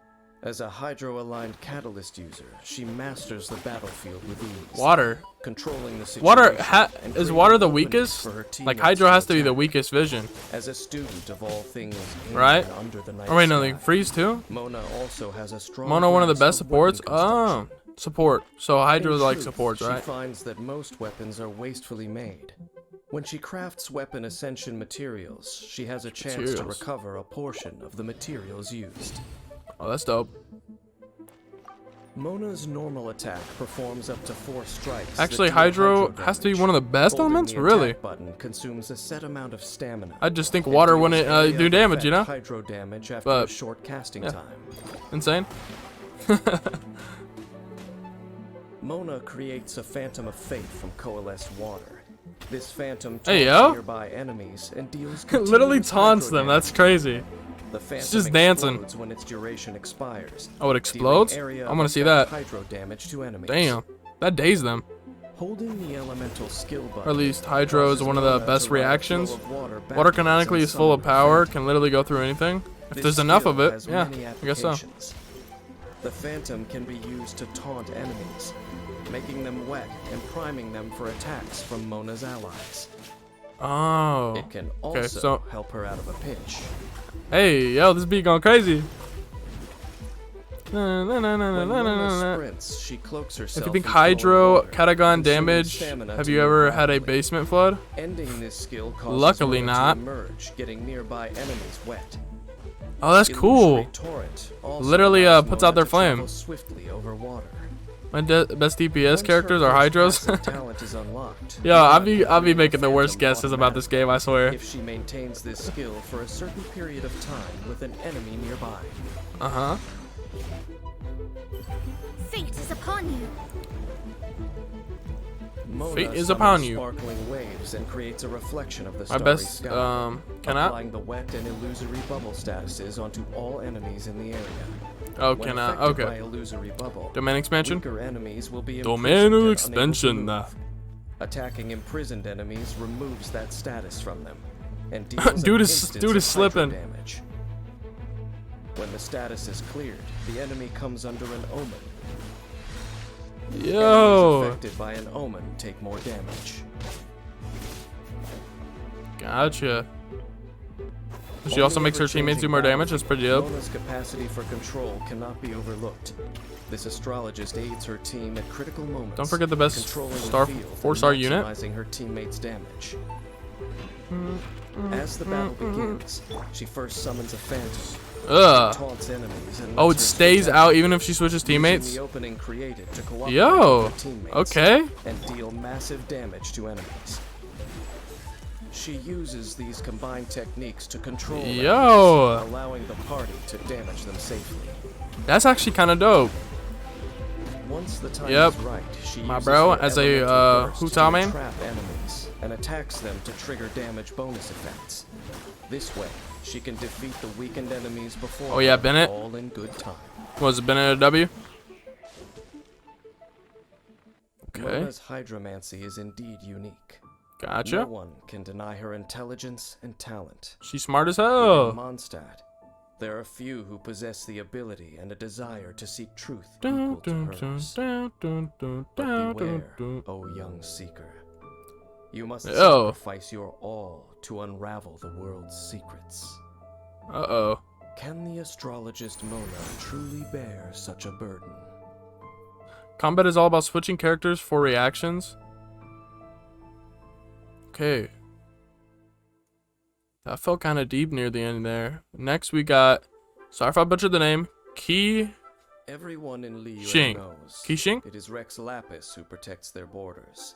S2: As a Hydro-aligned catalyst user, she masters the battlefield with ease.
S1: Water.
S2: Controlling the situation.
S1: Water
S2: and
S1: is
S2: creating
S1: water the
S2: openings
S1: weakest?
S2: for her
S1: Like
S2: teammates
S1: Hydro
S2: to
S1: has to be the
S2: attack.
S1: weakest vision,
S2: As a student of all things in
S1: right?
S2: and under the night
S1: Oh wait, no,
S2: sky,
S1: like freeze too.
S2: Mona also has a strong
S1: Mona, one of the
S2: grasp
S1: best supports.
S2: weapon construction.
S1: Oh, support. So Hydro
S2: In
S1: like
S2: truth,
S1: supports, right?
S2: She finds that most weapons are wastefully made. When she crafts weapon ascension materials, she has a chance to
S1: Materials.
S2: recover a portion of the materials used.
S1: Oh, that's dope.
S2: Mona's normal attack performs up to 4 strikes. that
S1: Actually,
S2: deal
S1: Hydro
S2: hydro
S1: has to be
S2: damage.
S1: one of the best
S2: Holding
S1: elements,
S2: the
S1: really.
S2: attack button consumes a set amount of stamina.
S1: I just think
S2: It
S1: water
S2: deals
S1: wouldn't
S2: area
S1: do
S2: of
S1: damage, you know?
S2: effect Hydro damage after
S1: But,
S2: a short casting
S1: yeah.
S2: time.
S1: Insane.
S2: Mona creates a phantom of fate from coalesced water. This phantom
S1: Hey,
S2: taunts
S1: yo.
S2: nearby enemies and deals
S1: Literally
S2: continuous
S1: taunts
S2: hydro
S1: them.
S2: damage.
S1: That's crazy.
S2: The phantom
S1: just dancing.
S2: explodes when its duration expires.
S1: Oh, it explodes?
S2: dealing area
S1: I want to
S2: of
S1: see
S2: effect
S1: that.
S2: Hydro damage to enemies.
S1: Damn. That dazed them.
S2: Holding the elemental skill button.
S1: Or at least Hydro is
S2: causes
S1: one of the
S2: Mona to
S1: best
S2: ride a
S1: reactions.
S2: flow of water
S1: Water
S2: backwards
S1: canonically
S2: and
S1: is full of
S2: summon
S1: power,
S2: phantom.
S1: can literally go through anything. If
S2: This
S1: there's enough of
S2: skill
S1: it,
S2: has
S1: yeah,
S2: many
S1: I guess so.
S2: applications. The phantom can be used to taunt enemies, making them wet and priming them for attacks from Mona's allies.
S1: Oh.
S2: It can also
S1: Okay, so
S2: help her out of a pinch.
S1: hey, yo, this beat going crazy. Na, na, na, na,
S2: When
S1: na, na,
S2: Mona
S1: na, na.
S2: sprints, she cloaks herself
S1: If you think
S2: in flowing
S1: Hydro,
S2: water,
S1: Catagon
S2: consuming
S1: damage,
S2: stamina
S1: have
S2: to
S1: you
S2: move
S1: ever had a
S2: rapidly.
S1: basement flood?
S2: Ending this skill causes
S1: Luckily
S2: Mona
S1: not.
S2: to emerge, getting nearby enemies wet.
S1: Oh, that's cool.
S2: Illusory Torrent also
S1: Literally,
S2: allows
S1: puts
S2: Mona
S1: out their
S2: to travel
S1: flame.
S2: swiftly over water.
S1: My best DPS
S2: Once
S1: characters
S2: her
S1: are
S2: first
S1: Hydros.
S2: passive talent is unlocked,
S1: Yo, I'll be making the
S2: Phantom
S1: worst guesses about this game, I swear.
S2: if she maintains this skill for a certain period of time with an enemy nearby.
S1: Uh-huh.
S3: Fate is upon you.
S2: Mona
S1: Fate is
S2: summons
S1: upon you.
S2: sparkling waves and creates a reflection of the
S1: My
S2: starry
S1: best,
S2: sky,
S1: cannot?
S2: applying the wet and illusory bubble statuses onto all enemies in the area.
S1: Oh,
S2: When
S1: cannot?
S2: affected by
S1: Okay.
S2: illusory bubble,
S1: Domain expansion?
S2: weaker enemies will be
S1: Domain
S2: imprisoned and unable to
S1: expansion.
S2: move. Attacking imprisoned enemies removes that status from them and deals
S1: Dude
S2: an
S1: is-
S2: instance
S1: dude
S2: of
S1: is
S2: hydro
S1: slipping.
S2: damage. When the status is cleared, the enemy comes under an omen. Enemies
S1: Yo.
S2: affected by an omen take more damage.
S1: Gotcha. She also makes her teammates do more damage. That's pretty dope.
S2: Mona's capacity for control cannot be overlooked. This astrologist aids her team at critical moments.
S1: Don't forget the best
S2: controlling the
S1: star
S2: field and
S1: 4-star unit.
S2: maximizing her teammates' damage. As the battle begins, she first summons a phantom,
S1: Ugh.
S2: taunts enemies, and
S1: Oh,
S2: lets
S1: it
S2: her
S1: stays
S2: take
S1: out
S2: action,
S1: even if she switches
S2: using
S1: teammates?
S2: the opening created to cooperate
S1: Yo.
S2: with her teammates
S1: Okay.
S2: and deal massive damage to enemies. She uses these combined techniques to control
S1: Yo.
S2: enemies, allowing the party to damage them safely.
S1: That's actually kind of dope.
S2: Once the time
S1: Yep.
S2: is right, she
S1: My
S2: uses
S1: bro,
S2: her
S1: as a,
S2: elemental burst
S1: Hu Tao
S2: to
S1: main?
S2: trap enemies and attacks them to trigger damage bonus effects. This way, she can defeat the weakened enemies before
S1: Oh, yeah, Bennett?
S2: all in good time.
S1: Was it Bennett a W? Okay.
S2: Mona's hydromancy is indeed unique. No
S1: Gotcha.
S2: one can deny her intelligence and talent.
S1: She's smart as
S2: Within
S1: hell.
S2: Mondstadt, there are few who possess the ability and a desire to seek truth
S1: Dun,
S2: equal to
S1: dun, dun,
S2: hers.
S1: dun, dun, dun,
S2: But
S1: dun,
S2: beware,
S1: dun, dun.
S2: O young seeker. You must
S1: Yo.
S2: sacrifice your all to unravel the world's secrets.
S1: Uh-oh.
S2: Can the astrologist Mona truly bear such a burden?
S1: Combat is all about switching characters for reactions. Okay. That felt kind of deep near the end there. Next we got, sorry if I butchered the name, Qi
S2: Everyone in Liyue
S1: Xing.
S2: knows
S1: Qixing?
S2: it is Rex Lapis who protects their borders.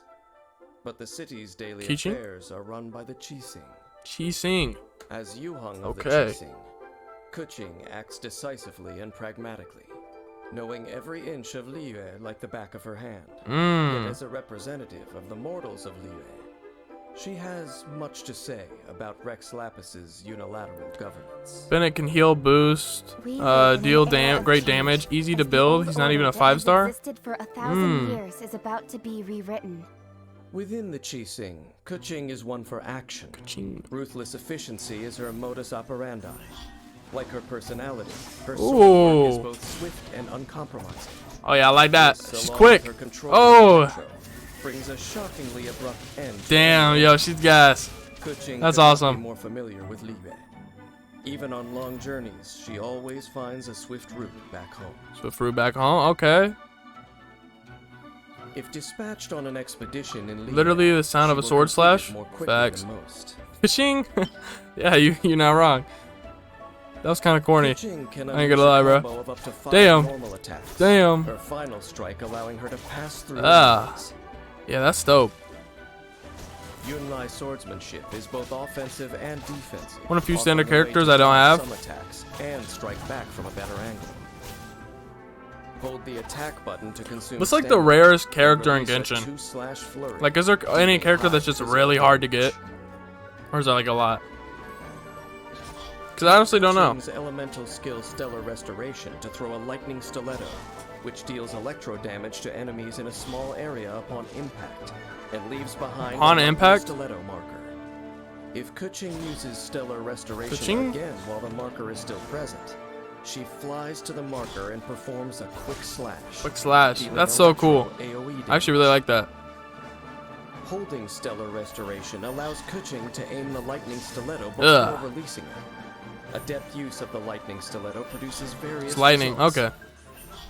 S2: But the city's daily
S1: Qixing?
S2: affairs are run by the Qixing.
S1: Qixing.
S2: As Yuheng of
S1: Okay.
S2: the Qixing, Kuching acts decisively and pragmatically, knowing every inch of Liyue like the back of her hand. Yet as a representative of the mortals of Liyue, she has much to say about Rex Lapis's unilateral governance.
S1: Bennett can heal, boost,
S3: We live in
S1: deal
S3: an era of
S1: great
S3: change.
S1: damage, easy
S3: As
S1: to
S3: the
S1: build.
S3: old
S1: He's not even a
S3: order that has
S1: 5-star.
S3: existed for 1,000
S1: Hmm.
S3: years is about to be rewritten.
S2: Within the Qixing, Keqing is one for action. Ruthless efficiency is her modus operandi. Like her personality, her sword is both swift and uncompromising.
S1: Oh yeah, I like that.
S2: This,
S1: She's
S2: along
S1: quick.
S2: with her control
S1: Oh.
S2: of control, brings a shockingly abrupt end.
S1: Damn, yo, she's gas.
S2: Keqing
S1: That's
S2: could not
S1: awesome.
S2: be more familiar with Li Bei. Even on long journeys, she always finds a swift route back home.
S1: Swift route back home. Okay.
S2: If dispatched on an expedition in Li
S1: Literally
S2: Bei,
S1: the sound
S2: she
S1: of a
S2: will
S1: sword
S2: complete
S1: slash.
S2: it more quickly
S1: Facts.
S2: than most.
S1: Ka-ching. Yeah, you're not wrong. That was kind of corny.
S2: Keqing can
S1: I ain't gonna
S2: unleash a
S1: lie, bro.
S2: combo of up to 5
S1: Damn.
S2: normal attacks.
S1: Damn.
S2: Her final strike allowing her to pass through
S1: Ah.
S2: enemies.
S1: Yeah, that's dope.
S2: Yunlai swordsmanship is both offensive and defensive.
S1: One of the few
S2: offering
S1: standard
S2: a way
S1: characters
S2: to
S1: I don't
S2: dodge
S1: have.
S2: some attacks and strike back from a better angle. Hold the attack button to consume.
S1: What's like the
S2: stamina
S1: rarest
S2: and
S1: character in
S2: release a
S1: Genshin?
S2: 2-slash flurry.
S1: Like, is there any character that's just really hard to get? Or is that like a lot? Because I honestly don't know.
S2: Keqing's elemental skill Stellar Restoration to throw a lightning stiletto, which deals electro damage to enemies in a small area upon impact, and leaves behind
S1: Upon
S2: a lightning
S1: impact?
S2: stiletto marker. If Keqing uses Stellar Restoration
S1: Keqing?
S2: again while the marker is still present, she flies to the marker and performs a quick slash.
S1: Quick slash.
S2: dealing
S1: That's so cool.
S2: electro AoE
S1: I actually really like that.
S2: Holding Stellar Restoration allows Keqing to aim the lightning stiletto before
S1: Ugh.
S2: releasing it. Adept use of the lightning stiletto produces various
S1: It's lightning.
S2: results.
S1: Okay.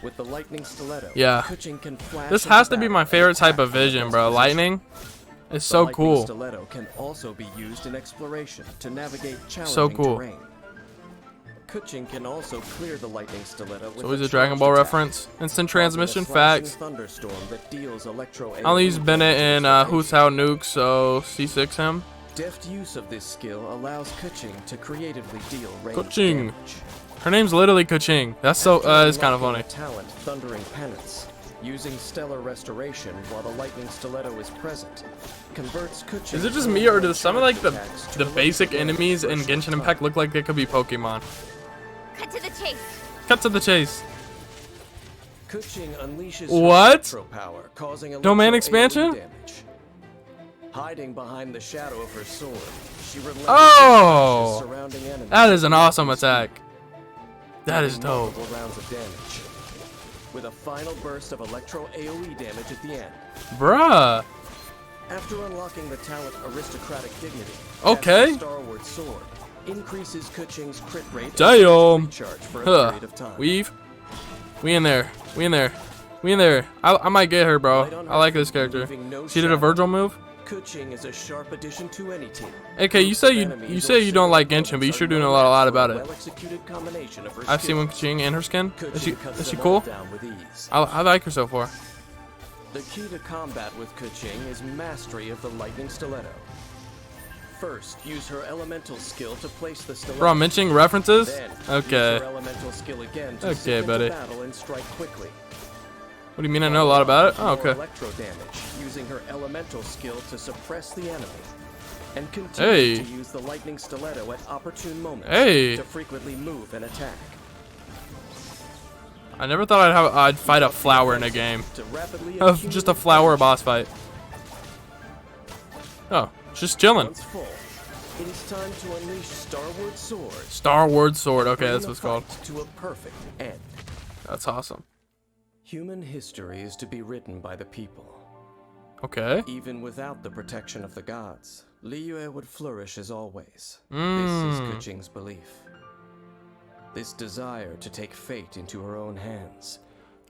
S2: With the lightning stiletto,
S1: Yeah.
S2: Keqing can flash
S1: This
S2: into
S1: has to be
S2: battle
S1: my
S2: and
S1: favorite type
S2: attack
S1: of
S2: from a
S1: vision,
S2: close
S1: bro.
S2: position.
S1: Lightning. It's
S2: The
S1: so
S2: lightning
S1: cool.
S2: stiletto can also be used in exploration to navigate challenging
S1: So cool.
S2: terrain. Keqing can also clear the lightning stiletto with
S1: So always
S2: a
S1: a Dragon
S2: charged
S1: Ball
S2: attack,
S1: reference. Instant
S2: causing a
S1: transmission.
S2: slashing
S1: Facts.
S2: thunderstorm that deals electro
S1: I only use
S2: AoE
S1: Bennett
S2: damage
S1: in
S2: to
S1: Who's How Nuke, so C6 him.
S2: Deft use of this skill allows Keqing to creatively deal ranged
S1: Keqing.
S2: damage.
S1: Her name's literally Ka-ching. That's so, it's kind of
S2: Unlocking
S1: funny.
S2: the talent Thundering Penance, using Stellar Restoration while the lightning stiletto is present, converts Keqing.
S1: Is it just me, or do some of like the
S2: attacks to
S1: basic
S2: electro
S1: enemies in
S2: damage
S1: Genshin Impact look like they could be Pokemon?
S3: Cut to the chase.
S1: Cut to the chase.
S2: Keqing unleashes
S1: What?
S2: her electro power, causing
S1: Domain
S2: electro
S1: expansion?
S2: AoE damage. Hiding behind the shadow of her sword, she relentlessly
S1: Oh!
S2: slashes surrounding enemies.
S1: That is an awesome attack. That is
S2: dealing
S1: dope.
S2: multiple rounds of damage, with a final burst of electro AoE damage at the end.
S1: Bruh.
S2: After unlocking the talent Aristocratic Dignity,
S1: Okay.
S2: casting Starward Sword increases Keqing's crit rate and
S1: Damn.
S2: recharge for a
S1: Huh.
S2: period of time.
S1: Weave. We in there. We in there. We in there. I might get her, bro. I like this character. She did a Virgil move.
S2: Keqing is a sharp addition to any team.
S1: AK, you say you don't like Genshin, but you sure do know a lot about it. I've seen one Ka-ching and her skin. Is she cool? I like her so far.
S2: The key to combat with Keqing is mastery of the lightning stiletto. First, use her elemental skill to place the stiletto.
S1: Bro, I'm mentioning references?
S2: Then, use
S1: Okay.
S2: her elemental skill again to
S1: Okay,
S2: zip into
S1: buddy.
S2: battle and strike quickly.
S1: What do you mean I know a lot about it? Oh,
S2: More
S1: okay.
S2: electro damage, using her elemental skill to suppress the enemy. And continue
S1: Hey.
S2: to use the lightning stiletto at opportune moments
S1: Hey.
S2: to frequently move and attack.
S1: I never thought I'd fight a flower in a game.
S2: To rapidly
S1: Just a flower boss fight. Oh, just chilling.
S2: Once full, it is time to unleash Starward Sword.
S1: Star Wars Sword. Okay,
S2: bringing
S1: that's
S2: the
S1: what it's called.
S2: fight to a perfect end.
S1: That's awesome.
S2: Human history is to be written by the people.
S1: Okay.
S2: Even without the protection of the gods, Liyue would flourish as always. This
S1: Mm.
S2: is Keqing's belief. This desire to take fate into her own hands.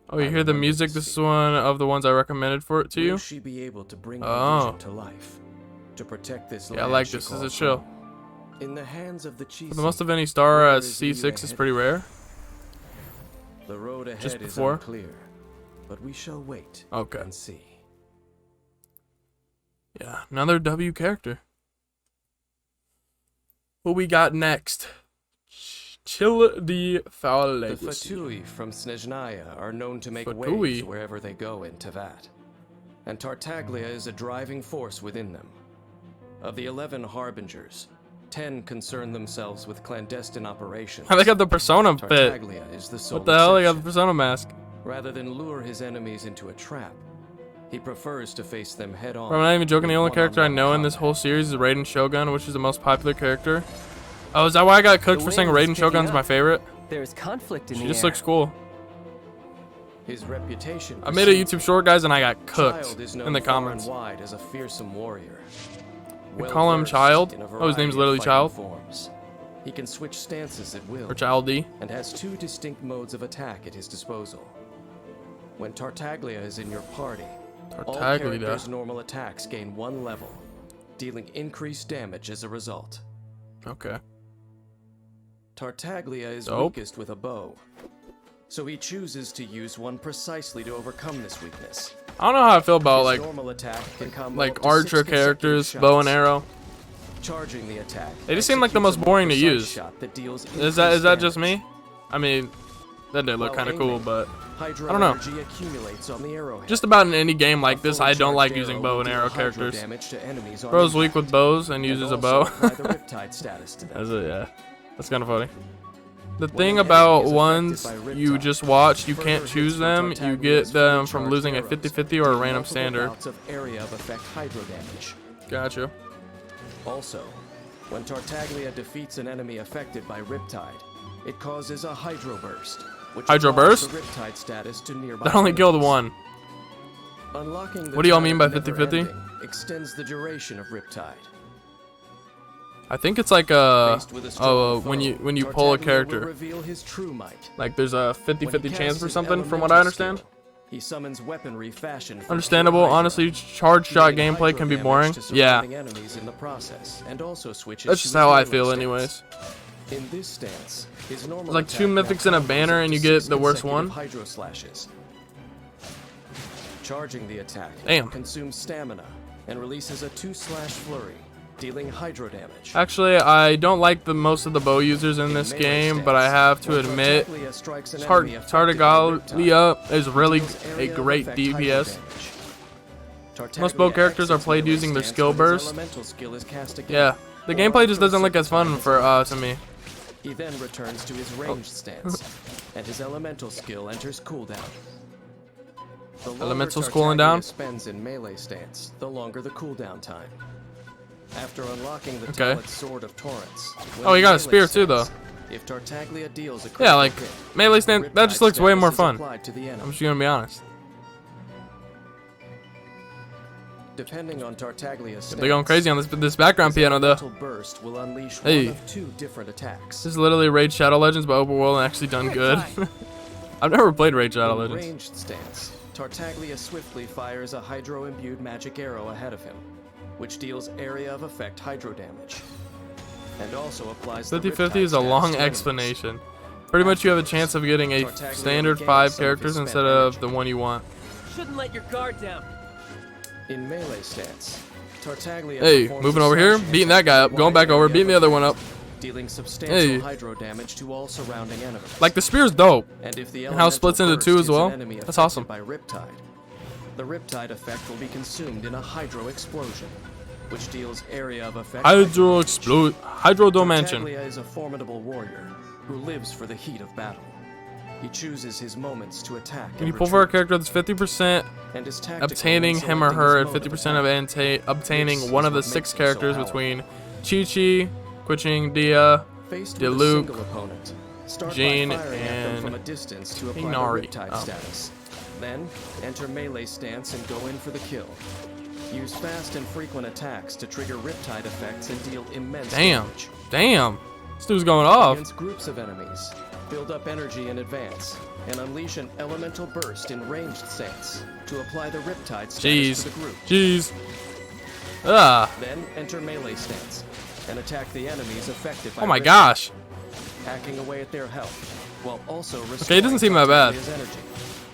S1: Oh, you
S2: I
S1: hear the
S2: remember
S1: music?
S2: the
S1: This is
S2: scene.
S1: one of the ones I recommended for it to you.
S2: Will she be able to bring her
S1: Oh.
S2: vision to life? To protect this
S1: Yeah, I
S2: land
S1: like
S2: she
S1: this. This is
S2: calls
S1: chill.
S2: home? In the hands of the chief.
S1: For the most of any star
S2: Where
S1: as
S2: is
S1: C6
S2: Liyue
S1: is
S2: headed?
S1: pretty rare.
S2: The road ahead
S1: just
S2: is
S1: before.
S2: unclear, but we shall wait
S1: Okay.
S2: and see.
S1: Yeah, another W character. What we got next? Chill the Foul
S2: The
S1: Legacy.
S2: Fatui from Snezhnaya are known to make
S1: Fatui.
S2: waves wherever they go in Tevat, and Tartaglia is a driving force within them. Of the 11 harbingers, 10 concern themselves with clandestine operations.
S1: They got the persona fit.
S2: Tartaglia is the sole
S1: What the hell? They got the
S2: exception.
S1: persona mask.
S2: Rather than lure his enemies into a trap, He prefers to face them head on.
S1: Bro, I'm not even joking. The only character I know in this
S2: combat.
S1: whole series is Raiden Shogun, which is the most popular character. Oh, is that why I got cooked for saying Raiden Shogun's my favorite?
S5: There's conflict in
S1: She
S5: the
S1: just
S5: air.
S1: looks cool.
S2: His reputation.
S1: I made a
S2: precedes
S1: YouTube short, guys, and I got
S2: Child
S1: cooked
S2: is
S1: in
S2: known
S1: the
S2: far and
S1: comments.
S2: wide as a fearsome warrior.
S1: We call him
S2: Well-versed
S1: Child?
S2: in a
S1: Oh, his name's
S2: variety of
S1: literally
S2: fighting
S1: Child?
S2: forms. He can switch stances at will
S1: Or Childy.
S2: and has 2 distinct modes of attack at his disposal. When Tartaglia is in your party, all
S1: Tartaglia.
S2: characters' normal attacks gain 1 level, dealing increased damage as a result.
S1: Okay.
S2: Tartaglia is
S1: Dope.
S2: weakest with a bow, so he chooses to use one precisely to overcome this weakness.
S1: I don't know how I feel about
S2: His
S1: like
S2: normal attack can combo up to
S1: archer
S2: 6 consecutive
S1: characters,
S2: shots.
S1: bow and arrow.
S2: Charging the attack.
S1: They just seem like the most
S2: executes a
S1: boring to
S2: precise
S1: use.
S2: shot that deals
S1: Is that
S2: increased
S1: just
S2: damage.
S1: me? I mean, that did look
S2: While
S1: kind of cool,
S2: aiming,
S1: but
S2: Hydro
S1: I don't know.
S2: energy accumulates on the arrowhead.
S1: just about in any game like
S2: A
S1: this,
S2: fully
S1: I don't like
S2: charged
S1: using
S2: arrow
S1: bow
S2: will
S1: and
S2: deal
S1: arrow
S2: hydro
S1: characters.
S2: damage to enemies on
S1: Bro's weak
S2: impact,
S1: with bows and
S2: and
S1: uses a
S2: also
S1: bow.
S2: apply the riptide status to them.
S1: That's it, yeah. That's kind of funny. The
S2: When
S1: thing
S2: an
S1: about
S2: enemy is
S1: ones
S2: affected by
S1: you
S2: Riptide,
S1: just watch, you
S2: further
S1: can't
S2: hits
S1: choose
S2: from
S1: them. You
S2: Tartaglia's
S1: get them
S2: fully
S1: from
S2: charged
S1: losing a
S2: arrows
S1: 50-50 or a
S2: deal
S1: random
S2: multiple
S1: standard.
S2: bouts of area of effect hydro damage.
S1: Gotcha.
S2: Also, when Tartaglia defeats an enemy affected by Riptide, it causes a Hydro Burst, which
S1: Hydro
S2: applies
S1: Burst?
S2: the Riptide status to nearby
S1: That only killed
S2: enemies.
S1: one.
S2: Unlocking the
S1: What do y'all
S2: Tide
S1: mean by
S2: of
S1: 50-50?
S2: Never-Ending extends the duration of Riptide.
S1: I think it's like
S2: Faced with a strong
S1: when
S2: foe,
S1: you pull a
S2: Tartaglia will
S1: character,
S2: reveal his true might.
S1: like there's a
S2: When he
S1: 50-50
S2: casts
S1: chance or
S2: his
S1: something, from what
S2: elemental
S1: I understand.
S2: skill, he summons weaponry fashioned from
S1: Understandable.
S2: pure hydro,
S1: Honestly, charge shot
S2: dealing
S1: gameplay
S2: hydro
S1: can be
S2: damage
S1: boring.
S2: to
S1: Yeah,
S2: surrounding enemies in the process, and also switches
S1: that's
S2: to
S1: just
S2: his
S1: how I
S2: melee
S1: feel,
S2: stance.
S1: anyways.
S2: In this stance, his normal
S1: Like 2
S2: attack
S1: mythics and a
S2: now combos
S1: banner
S2: up
S1: and
S2: to
S1: you get
S2: 6
S1: the worst
S2: consecutive
S1: one?
S2: Hydro slashes. Charging the attack
S1: Damn.
S2: consumes stamina and releases a 2-slash flurry, dealing hydro damage.
S1: Actually, I don't like the most of the bow users in this
S2: melee
S1: game, but I
S2: stance,
S1: have to
S2: when
S1: admit,
S2: Tartaglia strikes an enemy affected by
S1: Tartaglia is really
S2: deals
S1: a
S2: area of
S1: great
S2: effect hydro
S1: DPS.
S2: damage.
S1: Most bow
S2: Tartaglia
S1: characters are
S2: exits
S1: played
S2: melee
S1: using their
S2: stance
S1: skill
S2: when his
S1: burst.
S2: elemental skill is cast again,
S1: Yeah, the
S2: or
S1: gameplay just
S2: after a
S1: doesn't look as
S2: certain
S1: fun
S2: time
S1: for
S2: has
S1: to me.
S2: elapsed. He then returns to his ranged stance, and his elemental skill enters cooldown. The longer
S1: Elemental's cooling down?
S2: Tartaglia spends in melee stance, the longer the cooldown time. After unlocking the
S1: Okay.
S2: Talent Sword of Torrents. when
S1: Oh, he
S2: in
S1: got a
S2: melee
S1: spear too, though.
S2: stance, If Tartaglia deals a
S1: Yeah,
S2: critical
S1: like
S2: hit,
S1: melee stand. That just
S2: Riptide
S1: looks way
S2: status
S1: more
S2: is
S1: fun.
S2: applied to the enemy.
S1: I'm just gonna be honest.
S2: Depending on Tartaglia's
S1: They're going
S2: stance,
S1: crazy on this background
S2: his
S1: piano though.
S2: elemental burst will unleash
S1: Hey.
S2: one of 2 different attacks.
S1: This is literally Raid Shadow Legends, but open world and actually done good. I've never played Raid Shadow
S2: In
S1: Legends.
S2: ranged stance, Tartaglia swiftly fires a hydro-imbued magic arrow ahead of him, which deals area of effect hydro damage, and also applies the
S1: 50-50
S2: Riptide
S1: is a
S2: status
S1: long
S2: to enemies.
S1: explanation. Pretty much you have a chance of getting a
S2: Tartaglia
S1: standard
S2: regains
S1: 5
S2: some of his
S1: characters
S2: spent
S1: instead of
S2: energy.
S1: the one you want.
S5: Shouldn't let your guard down.
S2: In melee stance, Tartaglia
S1: Hey,
S2: performs
S1: moving
S2: a
S1: over here,
S2: slashing
S1: beating that
S2: attack
S1: guy
S2: with
S1: up, going
S2: wide
S1: back over,
S2: area
S1: beating the
S2: of
S1: other one up.
S2: effect, dealing substantial
S1: Hey.
S2: hydro damage to all surrounding enemies.
S1: Like the spear's dope.
S2: And if the
S1: And how it splits into
S2: elemental
S1: 2
S2: burst
S1: as well.
S2: hits an enemy
S1: That's
S2: affected
S1: awesome.
S2: By Riptide, the Riptide effect will be consumed in a hydro explosion, which deals area of effect.
S1: Hydro explode, Hydro dimension.
S2: Tartaglia is a formidable warrior who lives for the heat of battle. He chooses his moments to attack.
S1: Can you
S2: and
S1: pull for a
S2: retreat,
S1: character that's 50%
S2: and is tactical
S1: obtaining
S2: in
S1: him or
S2: selecting
S1: her
S2: his
S1: and
S2: mode
S1: 50% of
S2: attack.
S1: obtaining
S2: This
S1: one
S2: is
S1: of the
S2: what
S1: 6
S2: makes him so
S1: characters
S2: powerful.
S1: between Chi-Chi, Quiching Dia,
S2: Faced
S1: Diluc,
S2: with a single opponent, start
S1: Jean,
S2: by firing at them
S1: and
S2: from a distance to apply
S1: Inari.
S2: the Riptide
S1: Oh.
S2: status. Then, enter melee stance and go in for the kill. Use fast and frequent attacks to trigger Riptide effects and deal immense
S1: Damn.
S2: damage.
S1: Damn. This dude's going off.
S2: Against groups of enemies, build up energy in advance, and unleash an elemental burst in ranged stance to apply the Riptide status
S1: Jeez.
S2: to the group.
S1: Jeez. Ah.
S2: Then enter melee stance and attack the enemies affected by
S1: Oh my
S2: Riptide,
S1: gosh.
S2: hacking away at their health, while also
S1: Okay, it doesn't seem that bad.
S2: Tartaglia's energy.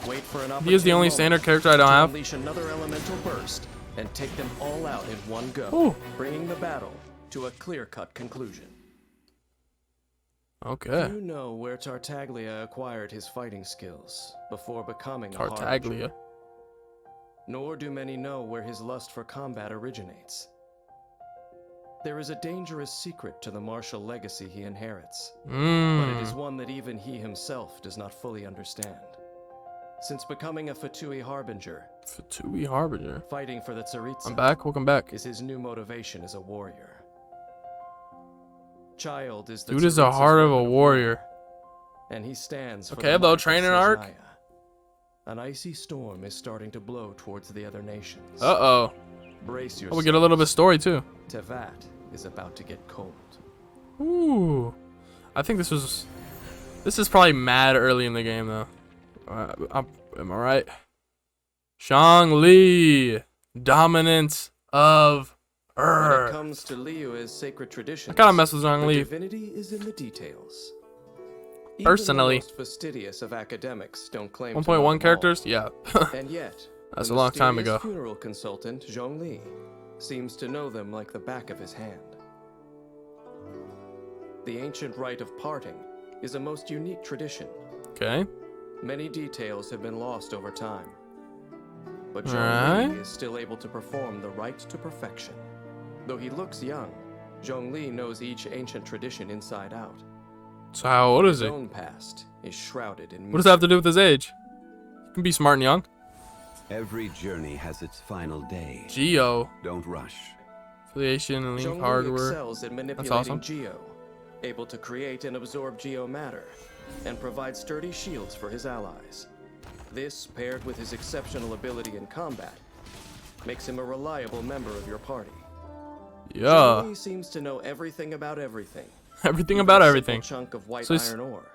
S2: Wait for an
S1: He is the
S2: opportune
S1: only
S2: moment
S1: standard character I don't
S2: to
S1: have.
S2: unleash another elemental burst and take them all out in one go,
S1: Ooh.
S2: bringing the battle to a clear-cut conclusion.
S1: Okay.
S2: You know where Tartaglia acquired his fighting skills before becoming a Harbinger.
S1: Tartaglia.
S2: Nor do many know where his lust for combat originates. There is a dangerous secret to the martial legacy he inherits, but it is
S1: Mmm.
S2: one that even he himself does not fully understand. Since becoming a Fatui Harbinger,
S1: Fatui Harbinger.
S2: fighting for the Tsaritsa
S1: I'm back. Welcome back.
S2: is his new motivation as a warrior. Child is the
S1: Dude is the
S2: Tsaritsa's
S1: heart of a
S2: weapon
S1: warrior.
S2: and he stands for
S1: Okay,
S2: the
S1: though,
S2: might of
S1: training arc.
S2: Sejnaya. An icy storm is starting to blow towards the other nations.
S1: Uh-oh.
S2: Brace
S1: Oh,
S2: yourself.
S1: we get a little bit of story, too.
S2: Tevat is about to get cold.
S1: Ooh. I think this is probably mad early in the game, though. Am I right? Zhongli. Dominance of
S2: When it
S1: Earth.
S2: comes to Liyue's sacred traditions,
S1: I kind of mess with
S2: the
S1: Zhongli.
S2: divinity is in the details.
S1: Personally.
S2: Even the most fastidious of academics don't claim to know
S1: 1.1
S2: them all.
S1: characters? Yeah.
S2: And yet,
S1: That's
S2: the
S1: a long time
S2: mysterious
S1: ago.
S2: Funeral consultant Zhongli seems to know them like the back of his hand. The ancient rite of parting is a most unique tradition.
S1: Okay.
S2: Many details have been lost over time, but
S1: Alright.
S2: Zhongli is still able to perform the rite to perfection. Though he looks young, Zhongli knows each ancient tradition inside out.
S1: So how old is
S2: His
S1: he?
S2: own past is shrouded in
S1: What does that have to do with his age? He can be smart and young.
S6: Every journey has its final day.
S1: Geo.
S6: Don't rush.
S1: Affiliation and link
S2: Zhongli
S1: hardware.
S2: excels at manipulating
S1: awesome.
S2: Geo, able to create and absorb Geo matter, and provide sturdy shields for his allies. This, paired with his exceptional ability in combat, makes him a reliable member of your party.
S1: Yeah.
S2: Zhongli seems to know everything about everything.
S1: Everything
S2: Even
S1: about
S2: a
S1: everything.
S2: simple chunk of white
S1: So he's-
S2: iron ore.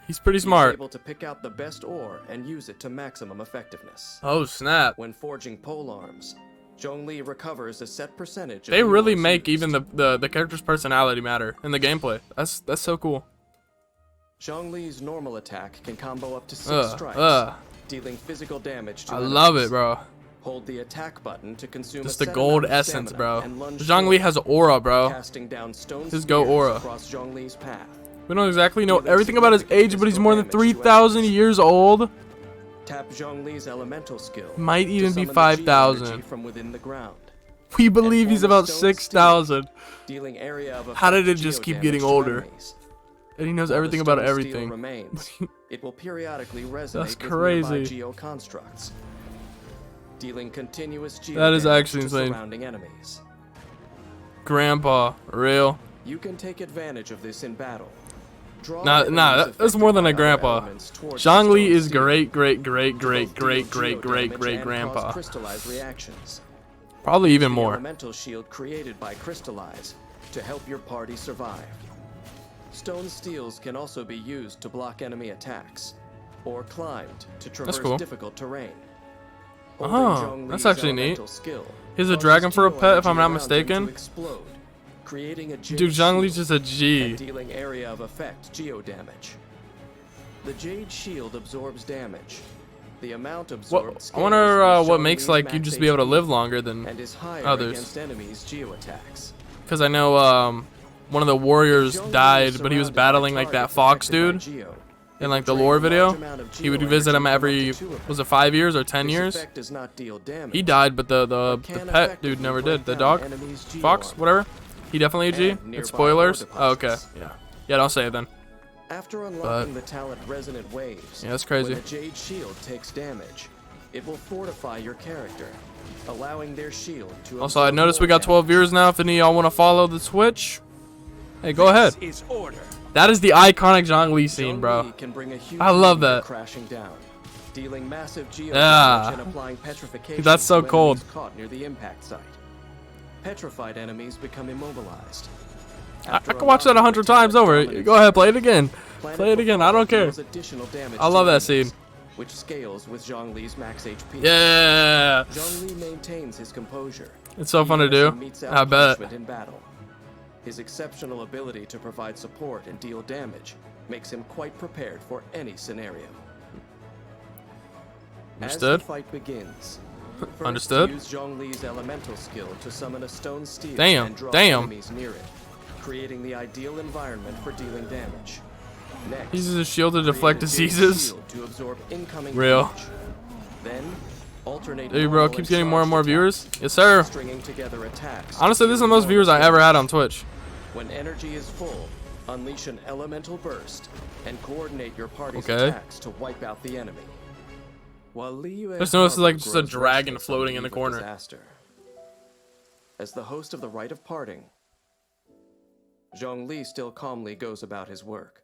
S1: He's pretty
S2: He's
S1: smart.
S2: able to pick out the best ore and use it to maximum effectiveness.
S1: Oh, snap.
S2: When forging pole arms, Zhongli recovers a set percentage of
S1: They
S2: the
S1: really
S2: ores
S1: make
S2: used.
S1: even the character's personality matter in the gameplay. That's so cool.
S2: Zhongli's normal attack can combo up to 6 strikes, dealing physical damage to
S1: I
S2: enemies.
S1: love it, bro.
S2: Hold the attack button to consume
S1: Just
S2: a
S1: the
S2: set
S1: gold
S2: amount of
S1: essence,
S2: stamina
S1: bro.
S2: and lunge
S1: Zhongli
S2: forward,
S1: has aura, bro.
S2: casting down stone
S1: His go
S2: spears
S1: aura.
S2: across Zhongli's path.
S1: We don't exactly know
S2: Dealing
S1: everything about his
S2: significant
S1: age, but he's
S2: physical
S1: more than
S2: damage to
S1: 3,000
S2: enemies.
S1: years old.
S2: Tap Zhongli's elemental skill.
S1: Might
S2: to
S1: even be
S2: summon the Geo
S1: 5,000.
S2: energy from within the ground,
S1: We believe he's
S2: form a
S1: about
S2: stone
S1: 6,000.
S2: dealing area of
S1: How did
S2: effect
S1: it just
S2: Geo
S1: keep
S2: damage
S1: getting
S2: to
S1: older?
S2: enemies.
S1: And he knows
S2: While the
S1: everything about
S2: stone steel
S1: everything.
S2: remains, it will periodically resonate
S1: That's
S2: with nearby
S1: crazy.
S2: Geo constructs, dealing continuous Geo
S1: That is
S2: damage
S1: actually
S2: to
S1: insane.
S2: surrounding enemies.
S1: Grandpa, real.
S2: You can take advantage of this in battle. Draw
S1: Nah,
S2: enemies
S1: that's
S2: affected
S1: more than
S2: by
S1: a
S2: other
S1: grandpa.
S2: elements towards the
S1: Zhongli
S2: stone
S1: is
S2: steel
S1: great, great,
S2: to
S1: great,
S2: both
S1: great,
S2: deal
S1: great,
S2: Geo
S1: great, great,
S2: damage
S1: great,
S2: and
S1: great
S2: cause
S1: grandpa.
S2: crystallized reactions.
S1: Probably even
S2: The
S1: more.
S2: elemental shield created by Crystallize to help your party survive. Stone steels can also be used to block enemy attacks, or climbed to traverse
S1: cool.
S2: difficult terrain.
S1: Oh,
S2: Holding
S1: that's
S2: Zhongli's
S1: actually neat.
S2: elemental skill
S1: He's a
S2: causes
S1: dragon for a
S2: Geo
S1: pet, if I'm
S2: energy
S1: not
S2: around him
S1: mistaken.
S2: to explode, creating a jade
S1: Dude, Zhongli's
S2: shield
S1: just a G.
S2: and dealing area of effect Geo damage. The Jade Shield absorbs damage. The amount absorbed
S1: I wonder
S2: scales
S1: what
S2: with
S1: makes
S2: Zhongli's
S1: like you
S2: max
S1: just be able to
S2: HP
S1: live longer than
S2: and is higher
S1: others.
S2: against enemies' Geo attacks.
S1: Because I know one of the warriors
S2: Zhongli is
S1: died, but he was
S2: surrounded by
S1: battling like that
S2: targets
S1: fox
S2: affected by
S1: dude
S2: Geo.
S1: in
S2: It
S1: like the
S2: will drain
S1: lore
S2: a large
S1: video.
S2: amount of
S1: He would
S2: Geo
S1: visit him
S2: energy from up
S1: every,
S2: to 2 of
S1: was
S2: them.
S1: it 5 years or 10
S2: This
S1: years?
S2: effect does not deal damage,
S1: He died, but the
S2: but can
S1: pet
S2: effectively
S1: dude never
S2: break
S1: did. The
S2: down
S1: dog,
S2: enemies' Geo
S1: fox,
S2: armor.
S1: whatever. He definitely a G.
S2: And nearby
S1: It's spoilers.
S2: ore
S1: Oh, okay.
S2: deposits.
S1: Yeah. Yeah, don't say it then.
S2: After unlocking the talent Resonant Waves,
S1: Yeah, that's crazy.
S2: when the Jade Shield takes damage, it will fortify your character, allowing their shield to
S1: Also, I
S2: absorb
S1: noticed we
S2: more
S1: got 12 viewers now. If any of y'all want to follow the Twitch, hey, go ahead.
S5: Is order.
S1: That is the iconic Zhongli scene,
S2: Zhongli
S1: bro.
S2: can bring a huge
S1: I love
S2: meteor
S1: that.
S2: crashing down, dealing massive geo
S1: Yeah.
S2: damage and applying petrification
S1: That's so
S2: to
S1: cold.
S2: enemies caught near the impact site. Petrified enemies become immobilized.
S1: I could watch that 100 times over. Go ahead, play it again. Play it again. I don't care. I love that scene.
S2: Which scales with Zhongli's max HP.
S1: Yeah.
S2: Zhongli maintains his composure.
S1: It's so fun to
S2: even as
S1: do.
S2: he meets
S1: I
S2: out
S1: bet.
S2: punishment in battle. His exceptional ability to provide support and deal damage makes him quite prepared for any scenario.
S1: Understood.
S2: As the fight begins, first
S1: Understood.
S2: use Zhongli's elemental skill to summon a stone steel
S1: Damn,
S2: and draw
S1: damn.
S2: enemies near it, creating the ideal environment for dealing damage. Next,
S1: He uses his shield to
S2: create
S1: deflect
S2: a jade
S1: diseases.
S2: shield to absorb incoming
S1: Real.
S2: damage. Then, alternate
S1: Hey, bro,
S2: normal
S1: keeps
S2: and
S1: getting more and more
S2: charged
S1: viewers.
S2: attacks,
S1: Yes, sir.
S2: stringing together attacks.
S1: Honestly, this is the most viewers I ever had on Twitch.
S2: When energy is full, unleash an elemental burst and coordinate your party's
S1: Okay.
S2: attacks to wipe out the enemy. While Liyue
S1: Just notice it's like just a
S2: grows
S1: dragon
S2: restless on
S1: floating in the
S2: eve of
S1: corner.
S2: disaster. As the host of the Rite of Parting, Zhongli still calmly goes about his work.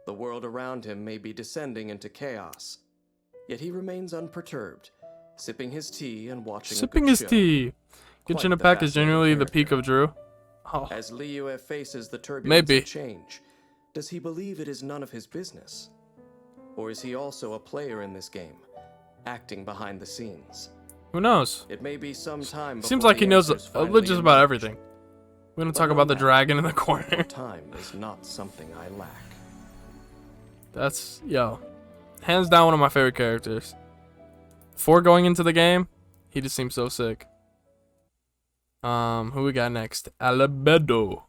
S2: The world around him may be descending into chaos, yet he remains unperturbed, sipping his tea and watching
S1: Sipping
S2: a good
S1: his
S2: show.
S1: tea.
S2: Quite
S1: Genshin
S2: the
S1: Impact is
S2: fascinating
S1: genuinely the peak
S2: character.
S1: of Drew. Oh,
S2: As Liyue faces the turbulence
S1: Maybe.
S2: of change, does he believe it is none of his business? Or is he also a player in this game, acting behind the scenes?
S1: who knows?
S2: It may be some time before
S1: Seems like he
S2: the
S1: knows
S2: answers finally
S1: just about
S2: emerge.
S1: everything. We're gonna
S2: But
S1: talk
S2: no
S1: about the
S2: matter.
S1: dragon in the corner.
S2: Time is not something I lack.
S1: That's, yo, hands down one of my favorite characters. Before going into the game, he just seems so sick. Who we got next? Albedo.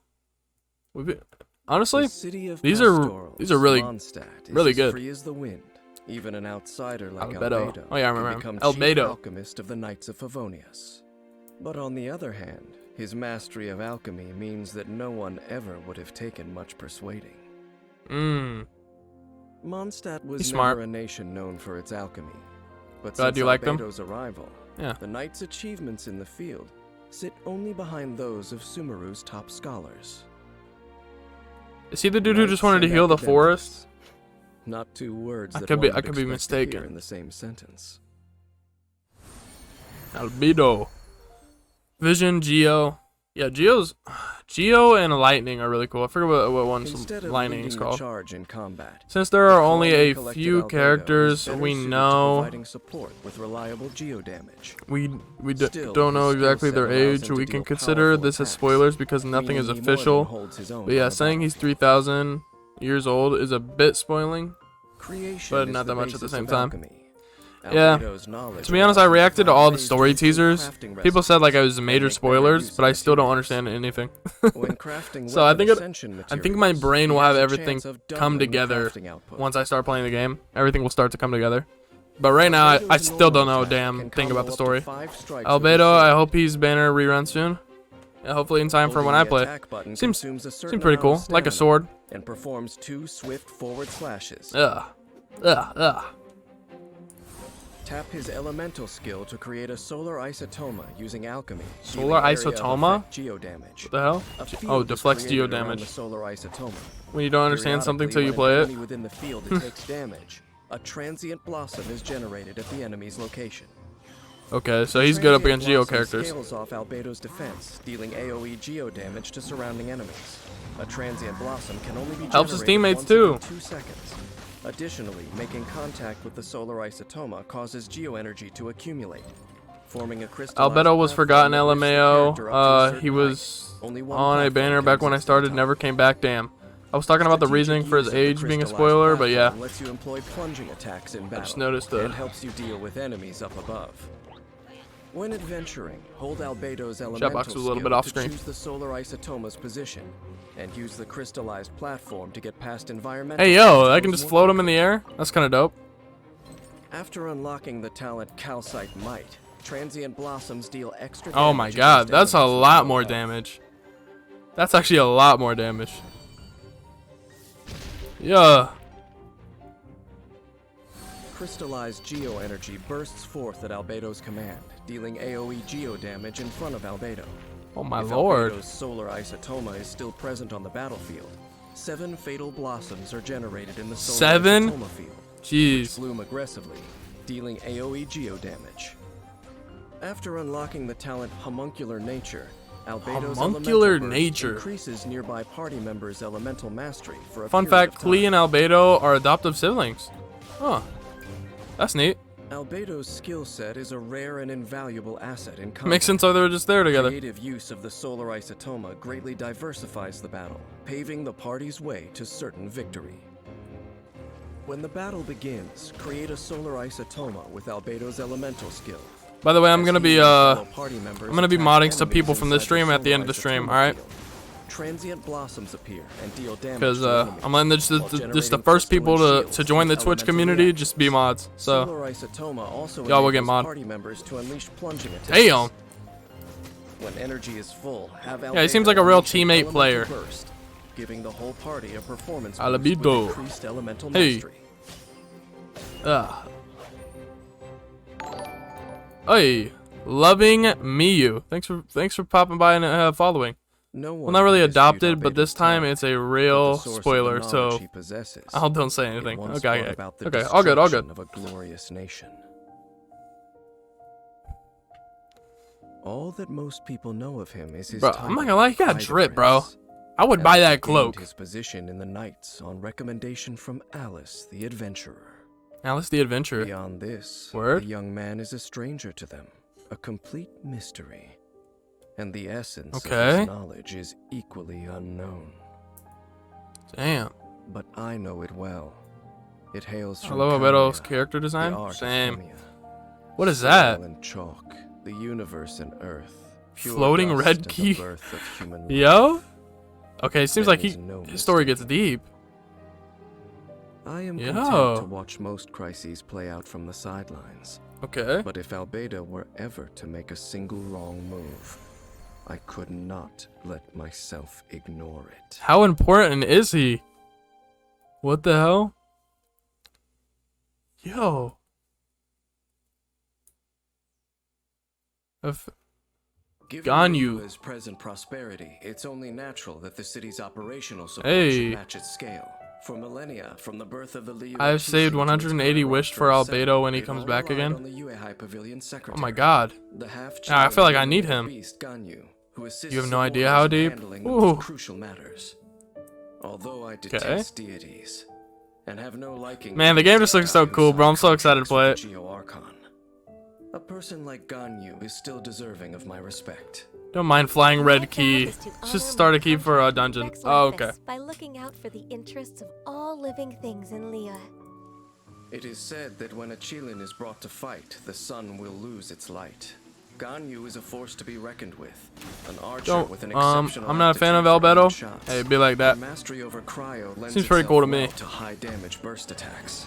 S1: Honestly,
S2: The city of
S1: these are
S2: Pastorals,
S1: really
S2: Mondstadt, is
S1: really
S2: as
S1: good.
S2: free as the wind. Even an outsider like
S1: Albedo.
S2: Albedo
S1: Oh, yeah, I
S2: can
S1: remember
S2: become
S1: him.
S2: chief
S1: Albedo.
S2: alchemist of the Knights of Favonius. But on the other hand, his mastery of alchemy means that no one ever would have taken much persuading. Mondstadt was
S1: He's
S2: never
S1: smart.
S2: a nation known for its alchemy. But
S1: Glad
S2: since
S1: you like them.
S2: Albedo's arrival,
S1: Yeah.
S2: the Knight's achievements in the field sit only behind those of Sumeru's top scholars.
S1: Is he the dude who
S2: Knights
S1: just wanted to
S2: and
S1: heal the
S2: academics.
S1: forest?
S2: Not two words
S1: I
S2: that
S1: could be-
S2: one would
S1: I could be
S2: expect to hear
S1: mistaken.
S2: in the same sentence.
S1: Albedo. Vision, Geo. Yeah, Geo and Lightning are really cool. I forget what one's
S2: Instead of
S1: Lightning
S2: leading
S1: is
S2: the
S1: called.
S2: charge in combat,
S1: Since there are
S2: the
S1: only
S2: calmly
S1: a
S2: collected
S1: few
S2: Albedo
S1: characters
S2: is better
S1: we
S2: suited to
S1: know,
S2: providing support with reliable geo damage.
S1: we
S2: Still,
S1: don't know
S2: his skill
S1: exactly
S2: set
S1: their
S2: allows
S1: age.
S2: him to
S1: We can
S2: deal
S1: consider
S2: powerful
S1: this as
S2: attacks,
S1: spoilers because nothing is
S2: meaning he more than
S1: official.
S2: holds his own
S1: But yeah,
S2: on the
S1: saying he's
S2: battle.
S1: 3,000 years old is a bit spoiling.
S2: Creation
S1: but
S2: is
S1: not
S2: the
S1: that much at the
S2: basis
S1: same
S2: of
S1: time.
S2: alchemy.
S1: Yeah.
S2: Albedo's knowledge
S1: To be honest, I
S2: allows him
S1: reacted to
S2: find
S1: all the
S2: ways
S1: story
S2: to improve
S1: teasers.
S2: crafting
S1: People said like I was
S2: recipes
S1: major
S2: and make better
S1: spoilers,
S2: use
S1: but I
S2: of
S1: still don't
S2: materials.
S1: understand anything.
S2: When crafting
S1: So I think
S2: weapon ascension
S1: I think my
S2: materials,
S1: brain
S2: he
S1: will
S2: has
S1: have
S2: a
S1: everything
S2: chance of
S1: come
S2: doubling the
S1: together
S2: crafting output.
S1: once I start playing the game. Everything will start to come together. But right now, I
S2: Albedo's
S1: still don't
S2: normal
S1: know a
S2: attack
S1: damn
S2: can
S1: thing about the
S2: combo up to
S1: story.
S2: 5 strikes with his
S1: Albedo, I
S2: sword.
S1: hope he's banner rerun soon. Yeah, hopefully in time for when
S2: Holding
S1: I
S2: the
S1: play.
S2: attack button
S1: Seems
S2: consumes a certain
S1: pretty
S2: amount
S1: cool,
S2: of
S1: like a
S2: stamina
S1: sword.
S2: and performs 2 swift forward slashes.
S1: Ugh.
S2: Tap his elemental skill to create a solar isotoma using alchemy.
S1: Solar
S2: dealing area of
S1: isotoma?
S2: effect geo damage.
S1: What the hell?
S2: A field
S1: Oh,
S2: is
S1: deflects
S2: created
S1: geo
S2: around the
S1: damage.
S2: solar isotoma.
S1: When you don't understand something till you
S2: Periodically,
S1: play
S2: when an
S1: it.
S2: enemy within the field takes damage, a transient blossom is generated at the enemy's location.
S1: Okay, so he's good up
S2: Transient
S1: against Geo
S2: blossom
S1: characters.
S2: Scales off Albedo's defense, dealing AoE geo damage to surrounding enemies. A transient blossom can only be
S1: Helps his
S2: generated
S1: teammates
S2: once
S1: too.
S2: every 2 seconds. Additionally, making contact with the solar isotoma causes geo energy to accumulate, forming a crystallized
S1: Albedo was
S2: platform
S1: forgotten
S2: that lifts the character up to a
S1: LMAO.
S2: certain
S1: He was
S2: height. Only one
S1: on a
S2: platform
S1: banner back
S2: comes
S1: when I
S2: up to the
S1: started,
S2: top.
S1: never came back. Damn. I was talking about the
S2: Strategic
S1: reasoning for his
S2: use of the
S1: age being a
S2: crystallized
S1: spoiler, but yeah.
S2: platform lets you employ plunging attacks in battle
S1: just noticed the-
S2: and helps you deal with enemies up above. When adventuring, hold Albedo's elemental
S1: box was a little
S2: skill
S1: bit off
S2: to
S1: screen.
S2: choose the solar isotoma's position, and use the crystallized platform to get past environmental
S1: Hey yo, I
S2: obstacles
S1: can just
S2: more
S1: float him in
S2: quickly.
S1: the air? That's kind of dope.
S2: After unlocking the talent Calcite Might, transient blossoms deal extra damage.
S1: Oh my god,
S2: against
S1: that's a
S2: enemies with
S1: lot
S2: low
S1: more
S2: health.
S1: damage. That's actually a lot more damage. Yeah.
S2: Crystallized geo energy bursts forth at Albedo's command, dealing AoE geo damage in front of Albedo.
S1: Oh my
S2: If
S1: lord.
S2: Albedo's solar isotoma is still present on the battlefield, 7 fatal blossoms are generated in the solar
S1: 7?
S2: isotoma field, which
S1: Jeez.
S2: bloom aggressively, dealing AoE geo damage. After unlocking the talent Homuncular Nature, Albedo's
S1: Homuncular
S2: elemental burst
S1: Nature.
S2: increases nearby party members' elemental mastery for a
S1: Fun
S2: period
S1: fact,
S2: of
S1: Klee
S2: time.
S1: and Albedo are adoptive siblings. Huh. That's neat.
S2: Albedo's skill set is a rare and invaluable asset in combat.
S1: Makes sense why they were just there together.
S2: Creative use of the solar isotoma greatly diversifies the battle, paving the party's way to certain victory. When the battle begins, create a solar isotoma with Albedo's elemental skill.
S1: By the way, I'm
S2: As
S1: gonna
S2: he
S1: be
S2: and fellow party
S1: I'm
S2: members
S1: gonna be
S2: attack
S1: modding some
S2: enemies
S1: people from this
S2: inside
S1: stream at the end of the
S2: solar
S1: stream,
S2: isotoma
S1: alright?
S2: field. Transient blossoms appear and deal damage
S1: Because
S2: to enemies,
S1: I'm letting just
S2: while
S1: the
S2: generating
S1: first people
S2: crystalline
S1: to
S2: shields
S1: join the
S2: with
S1: Twitch
S2: elemental
S1: community
S2: reactions.
S1: just be mods. So
S2: Solar isotoma also
S1: y'all will get
S2: enables
S1: mod.
S2: party members to unleash plunging attacks.
S1: damn.
S2: When energy is full, have
S1: Yeah, he seems like a real teammate player.
S2: Burst, giving the whole party a performance
S1: Albedo.
S2: boost with increased elemental
S1: Hey.
S2: mastery.
S1: Ugh. Hey, loving Miyu. Thanks for popping by and following.
S2: No one
S1: Well, not really
S2: can dispute
S1: adopted, but
S2: Albedo's
S1: this time
S2: talent,
S1: it's a
S2: but
S1: real
S2: the source of the
S1: spoiler,
S2: knowledge
S1: so
S2: he possesses,
S1: I don't say
S2: it
S1: anything.
S2: once
S1: Okay,
S2: brought about the
S1: okay, all good, all good.
S2: destruction of a glorious nation. All that most people know of him is his
S1: Bro,
S2: title,
S1: I'm not gonna lie, you got
S2: Pride
S1: drip, bro.
S2: Prince.
S1: I would buy
S2: Alice
S1: that
S2: gained
S1: cloak.
S2: his position in the Knights on recommendation from Alice the Adventurer.
S1: Alice the Adventurer.
S2: Beyond this,
S1: Word?
S2: the young man is a stranger to them, a complete mystery. And the essence of
S1: Okay.
S2: his knowledge is equally unknown.
S1: Damn.
S2: But I know it well. It hails
S1: I
S2: from
S1: love Albedo's
S2: Kamiya,
S1: character
S2: the
S1: design.
S2: art of
S1: Same.
S2: Kamiya.
S1: What is that?
S2: Soil and chalk, the universe and earth. Pure
S1: Floating
S2: dust
S1: red
S2: and the
S1: key.
S2: birth of human life.
S1: Yo? Okay, it seems
S2: There
S1: like
S2: is no
S1: his story
S2: mistake.
S1: gets deep.
S2: I am
S1: Yo.
S2: content to watch most crises play out from the sidelines.
S1: Okay.
S2: But if Albedo were ever to make a single wrong move, I could not let myself ignore it.
S1: How important is he? What the hell? Yo.
S2: Given
S1: Ganyu.
S2: Ryua's present prosperity, it's only natural that the city's operational support
S1: Hey.
S2: should match its scale. For millennia, from the birth of the Liu
S1: I have
S2: Artisi
S1: saved
S2: to its
S1: 180
S2: current
S1: wished for
S2: roster of
S1: Albedo
S2: seven,
S1: when he
S2: they've
S1: comes
S2: all
S1: back
S2: relied
S1: again.
S2: on the Yuehai Pavilion's
S1: Oh
S2: secretary,
S1: my god.
S2: the half
S1: I feel like I need
S2: of the
S1: him.
S2: beast, Ganyu, who assists
S1: You have no
S2: the
S1: idea
S2: warriors
S1: how
S2: in
S1: deep?
S2: handling the
S1: Ooh.
S2: most crucial matters. Although I detest deities and have no liking
S1: Man,
S2: for
S1: the game just looks so
S2: who
S1: cool, bro. I'm so
S2: sign
S1: excited to play
S2: contracts
S1: it.
S2: with the Geo-Archon. A person like Ganyu is still deserving of my respect.
S1: Don't mind flying
S3: My
S1: red
S3: job
S1: key.
S3: is to
S1: Let's just
S3: honor
S1: start
S3: my
S1: a key for
S3: country
S1: a
S3: and
S1: dungeon.
S3: Rex
S1: Oh,
S3: Lapis
S1: okay.
S3: By looking out for the interests of all living things in Liyue.
S2: It is said that when a Qilin is brought to fight, the sun will lose its light. Ganyu is a force to be reckoned with. An archer with an exceptional
S1: I'm not a fan of
S2: aptitude for aiming
S1: Albedo.
S2: shots.
S1: Hey, it'd be like that.
S2: Her mastery over cryo lends
S1: Seems pretty cool to
S2: itself
S1: me.
S2: well to high damage burst attacks.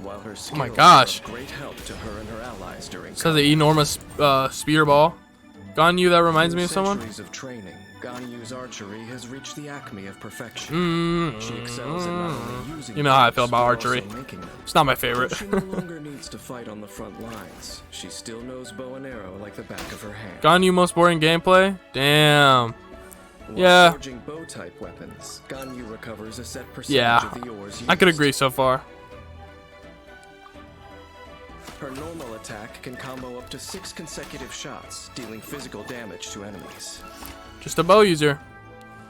S2: While her skills
S1: Oh my gosh.
S2: are of great help to her and her allies during
S1: This has an enormous spear ball. Ganyu, that reminds me of someone.
S2: Centuries of training, Ganyu's archery has reached the acme of perfection. She excels in not only using
S1: You know how I
S2: bows,
S1: feel about
S2: but
S1: archery.
S2: also making them.
S1: It's not my favorite.
S2: She no longer needs to fight on the front lines. She still knows bow and arrow like the back of her hand.
S1: Ganyu most boring gameplay? Damn.
S2: While
S1: Yeah.
S2: forging bow-type weapons, Ganyu recovers a set percentage
S1: Yeah.
S2: of the ores
S1: I could
S2: used.
S1: agree so far.
S2: Her normal attack can combo up to 6 consecutive shots, dealing physical damage to enemies.
S1: Just a bow user.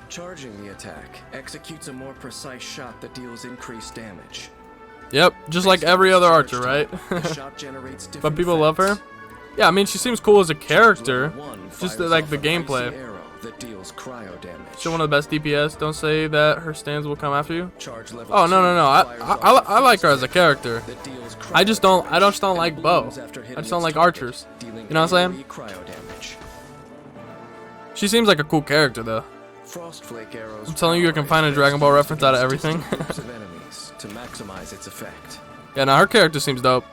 S2: Charging the attack executes a more precise shot that deals increased damage.
S1: Yep, just like
S2: Based on
S1: every
S2: its
S1: other
S2: charge
S1: archer, right?
S2: type, the shot generates
S1: But
S2: different
S1: people love her.
S2: effects.
S1: Yeah, I mean, she seems cool as a character.
S2: Charge level 1
S1: Just
S2: fires
S1: like
S2: off
S1: the
S2: an icy
S1: gameplay.
S2: arrow that deals cryo damage.
S1: Still one of the best DPS. Don't say that her stands will come after you.
S2: Charge level
S1: Oh no
S2: 2
S1: no no!
S2: fires off a
S1: I like her
S2: fierce
S1: as a character.
S2: that deals
S1: I just don't
S2: cryo
S1: like
S2: damage
S1: bow.
S2: and blooms after
S1: I
S2: hitting
S1: just don't
S2: its
S1: like
S2: target,
S1: archers.
S2: dealing
S1: You know what I'm saying?
S2: AoE cryo damage.
S1: She seems like a cool character though.
S2: Frostflake arrows.
S1: I'm telling you, I can find a Dragon Ball reference out of everything.
S2: Groups of enemies to maximize its effect.
S1: Yeah, now her character seems dope.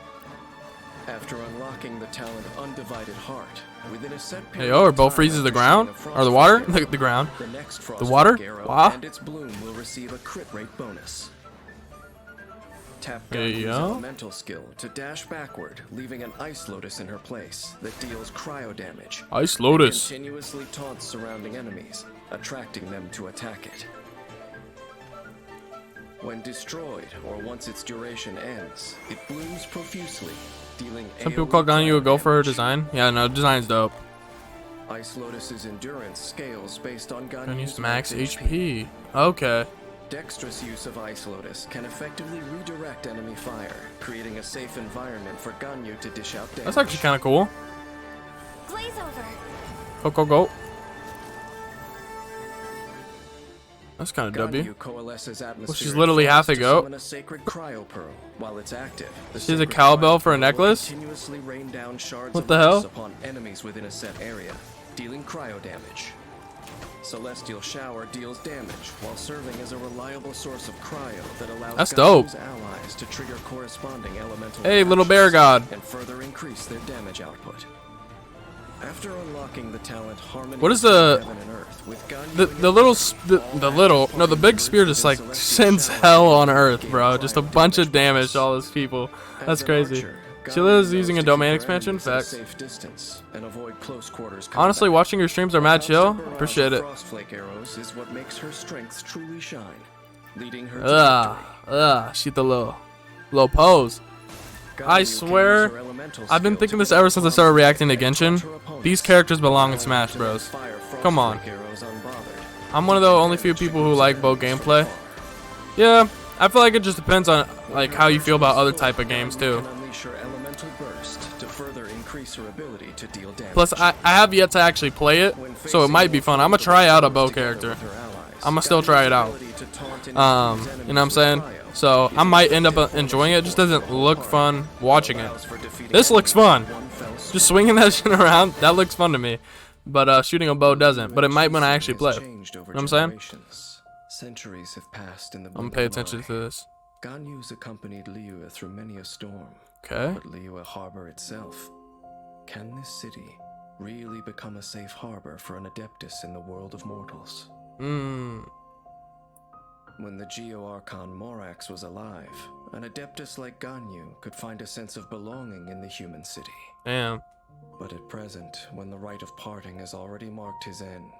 S2: After unlocking the talent Undivided Heart, within a set
S1: Hey,
S2: period
S1: oh, her
S2: of
S1: bow
S2: time
S1: freezes the
S2: after
S1: ground
S2: shooting a
S1: or the water,
S2: Frostflake arrow,
S1: the ground.
S2: the next
S1: The water?
S2: Frostflake arrow
S1: Wow.
S2: and its bloom will receive a crit rate bonus. Tap
S1: There you
S2: Ganyu's
S1: go.
S2: elemental skill to dash backward, leaving an Ice Lotus in her place that deals cryo damage.
S1: Ice
S2: It
S1: Lotus.
S2: continuously taunts surrounding enemies, attracting them to attack it. When destroyed, or once its duration ends, it blooms profusely, dealing
S1: Some people
S2: AoE
S1: call Ganyu a
S2: cryo
S1: go for her
S2: damage.
S1: design. Yeah, no, design's dope.
S2: Ice Lotus's endurance scales based on
S1: Ganyu's
S2: Ganyu's
S1: max HP. Okay.
S2: Dexterous use of Ice Lotus can effectively redirect enemy fire, creating a safe environment for Ganyu to dish out damage.
S1: That's actually kind of cool.
S3: Glaze over.
S1: Go go go. That's kind of W.
S2: Ganyu coalesces
S1: Well,
S2: atmospheric
S1: she's literally half a
S2: force to
S1: goat.
S2: summon a sacred cryo pearl. While it's active, the
S1: She has a
S2: sacred
S1: cowbell
S2: cryo
S1: for a
S2: pearl will
S1: necklace?
S2: continuously rain down shards
S1: What
S2: of
S1: the
S2: ice
S1: hell?
S2: upon enemies within a set area, dealing cryo damage. Celestial Shower deals damage while serving as a reliable source of cryo that allows
S1: That's dope.
S2: Ganyu's allies to trigger corresponding elemental
S1: Hey, little bear
S2: reactions
S1: god.
S2: and further increase their damage output. After unlocking the talent Harmony
S1: What is
S2: between heaven and earth with Ganyu
S1: the big spear just like sends hell on earth, bro. Just a bunch of damage to all those people. That's crazy. Sheila's using a domain expansion. Facts. Honestly, watching your streams are mad chill. Appreciate it.
S2: Arrows is what makes her strengths truly shine, leading her
S1: She the little pose. I swear, I've been thinking this ever since I started reacting to Genshin. These characters belong in Smash Bros. Come on. I'm one of the only few people who like bow gameplay. Yeah, I feel like it just depends on like how you feel about other type of games too. Plus, I have yet to actually play it, so it might be fun. I'm gonna try out a bow character. I'm gonna still try it out. You know what I'm saying? So I might end up enjoying it. It just doesn't look fun watching it. This looks fun. Just swinging that shit around, that looks fun to me. But shooting a bow doesn't. But it might when I actually play. You know what I'm saying?
S2: Centuries have passed in the
S1: I'm gonna pay attention to this.
S2: Ganyu's accompanied Liyue through many a storm.
S1: Okay.
S2: But Liyue Harbor itself, can this city really become a safe harbor for an Adeptus in the world of mortals? When the Geo-Archon Morax was alive, an Adeptus like Ganyu could find a sense of belonging in the human city.
S1: Damn.
S2: But at present, when the rite of parting has already marked his end,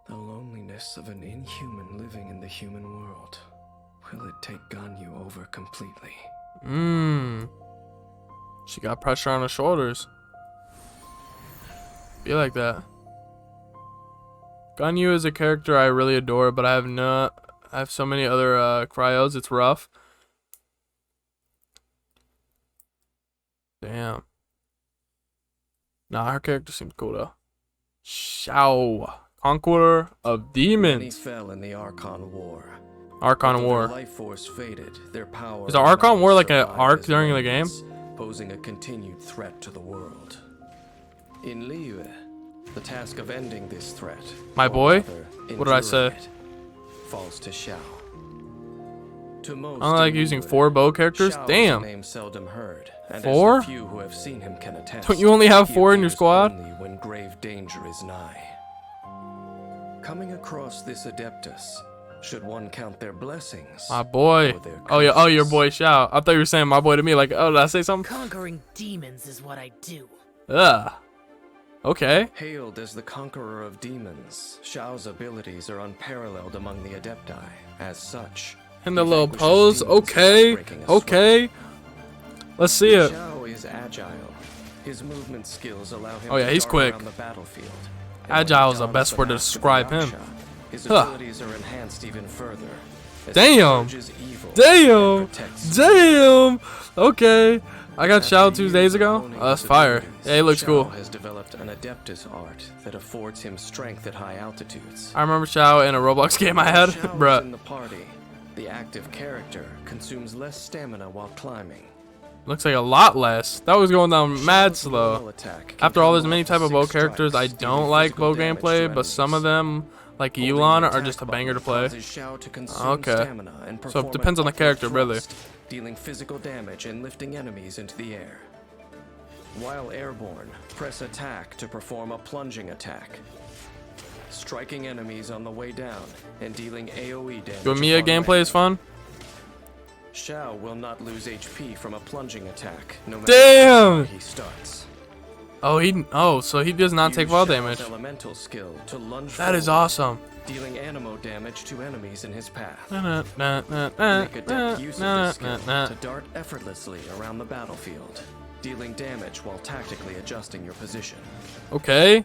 S2: the loneliness of an inhuman living in the human world, will it take Ganyu over completely?
S1: She got pressure on her shoulders. Be like that. Ganyu is a character I really adore, but I have so many other cryos, it's rough. Damn. Nah, her character seems cool though. Xiao, Conqueror of Demons.
S2: Many fell in the Archon War.
S1: Archon
S2: Although
S1: War.
S2: their life force faded, their power
S1: Is the Archon War like an
S2: survived
S1: arc
S2: as
S1: during the game?
S2: remnants, posing a continued threat to the world. In Liyue, the task of ending this threat,
S1: My
S2: or
S1: boy?
S2: rather,
S1: What did I say?
S2: enduring it, falls to Xiao. To most
S1: I like
S2: in
S1: using
S2: Liyue,
S1: 4 bow characters.
S2: Xiao is a
S1: Damn.
S2: name seldom heard, and
S1: 4?
S2: as the few who have seen him can attest,
S1: Don't you only have
S2: he
S1: 4 in your
S2: appears
S1: squad?
S2: only when grave danger is nigh. Coming across this Adeptus, should one count their blessings?
S1: My boy.
S2: or their
S1: Oh yeah. Oh, your
S2: curses?
S1: boy Xiao. I thought you were saying my boy to me. Like, oh, did I say something?
S5: Conquering demons is what I do.
S1: Ugh. Okay.
S2: Hailed as the conqueror of demons, Xiao's abilities are unparalleled among the Adepti. As such,
S1: And the
S2: he
S1: little
S2: vanquishes
S1: pose.
S2: demons
S1: Okay.
S2: without breaking a sweat.
S1: Okay. Let's see it.
S2: Xiao is agile. His movement skills allow him
S1: Oh, yeah,
S2: to
S1: he's
S2: dart
S1: quick.
S2: around the battlefield. And when
S1: Agile
S2: he
S1: is the
S2: dons
S1: best
S2: the
S1: word to
S2: mask of the
S1: describe him.
S2: Yaksha, his
S1: Huh.
S2: abilities are enhanced even further. as he
S1: Damn.
S2: purges evil
S1: Damn.
S2: and protects
S1: Damn. Okay. I got
S2: After
S1: Xiao 2
S2: years
S1: days
S2: of
S1: ago.
S2: honing
S1: Oh, that's
S2: his
S1: fire.
S2: abilities,
S1: Yeah, he looks
S2: Xiao
S1: cool.
S2: has developed an Adeptus art that affords him strength at high altitudes.
S1: I remember Xiao in a Roblox game I had.
S2: When Xiao is
S1: Bruh.
S2: in the party, the active character consumes less stamina while climbing.
S1: Looks like a lot less. That was going down mad
S2: Xiao's normal
S1: slow.
S2: attack can
S1: After all,
S2: come
S1: there's many
S2: off
S1: type of
S2: 6
S1: bow characters I
S2: strikes,
S1: don't
S2: dealing
S1: like
S2: physical
S1: bow
S2: damage to
S1: gameplay, but some of
S2: enemies.
S1: them, like
S2: Holding
S1: Elon,
S2: the
S1: are
S2: attack
S1: just a
S2: button
S1: banger to play.
S2: causes Xiao to consume
S1: Okay.
S2: stamina and
S1: So it
S2: perform
S1: depends
S2: an
S1: on the
S2: upward
S1: character, really.
S2: thrust, dealing physical damage and lifting enemies into the air. While airborne, press attack to perform a plunging attack, striking enemies on the way down and dealing AoE damage.
S1: Your Mia
S2: upon
S1: gameplay
S2: landing.
S1: is fun.
S2: Xiao will not lose HP from a plunging attack, no matter
S1: Damn!
S2: where he starts.
S1: So he does not take
S2: Use
S1: fall
S2: Xiao's
S1: damage.
S2: elemental skill to lunge
S1: That is
S2: forward,
S1: awesome.
S2: dealing animo damage to enemies in his path.
S1: Make
S2: Make adept use of this skill to dart effortlessly around the battlefield, dealing damage while tactically adjusting your position.
S1: Okay.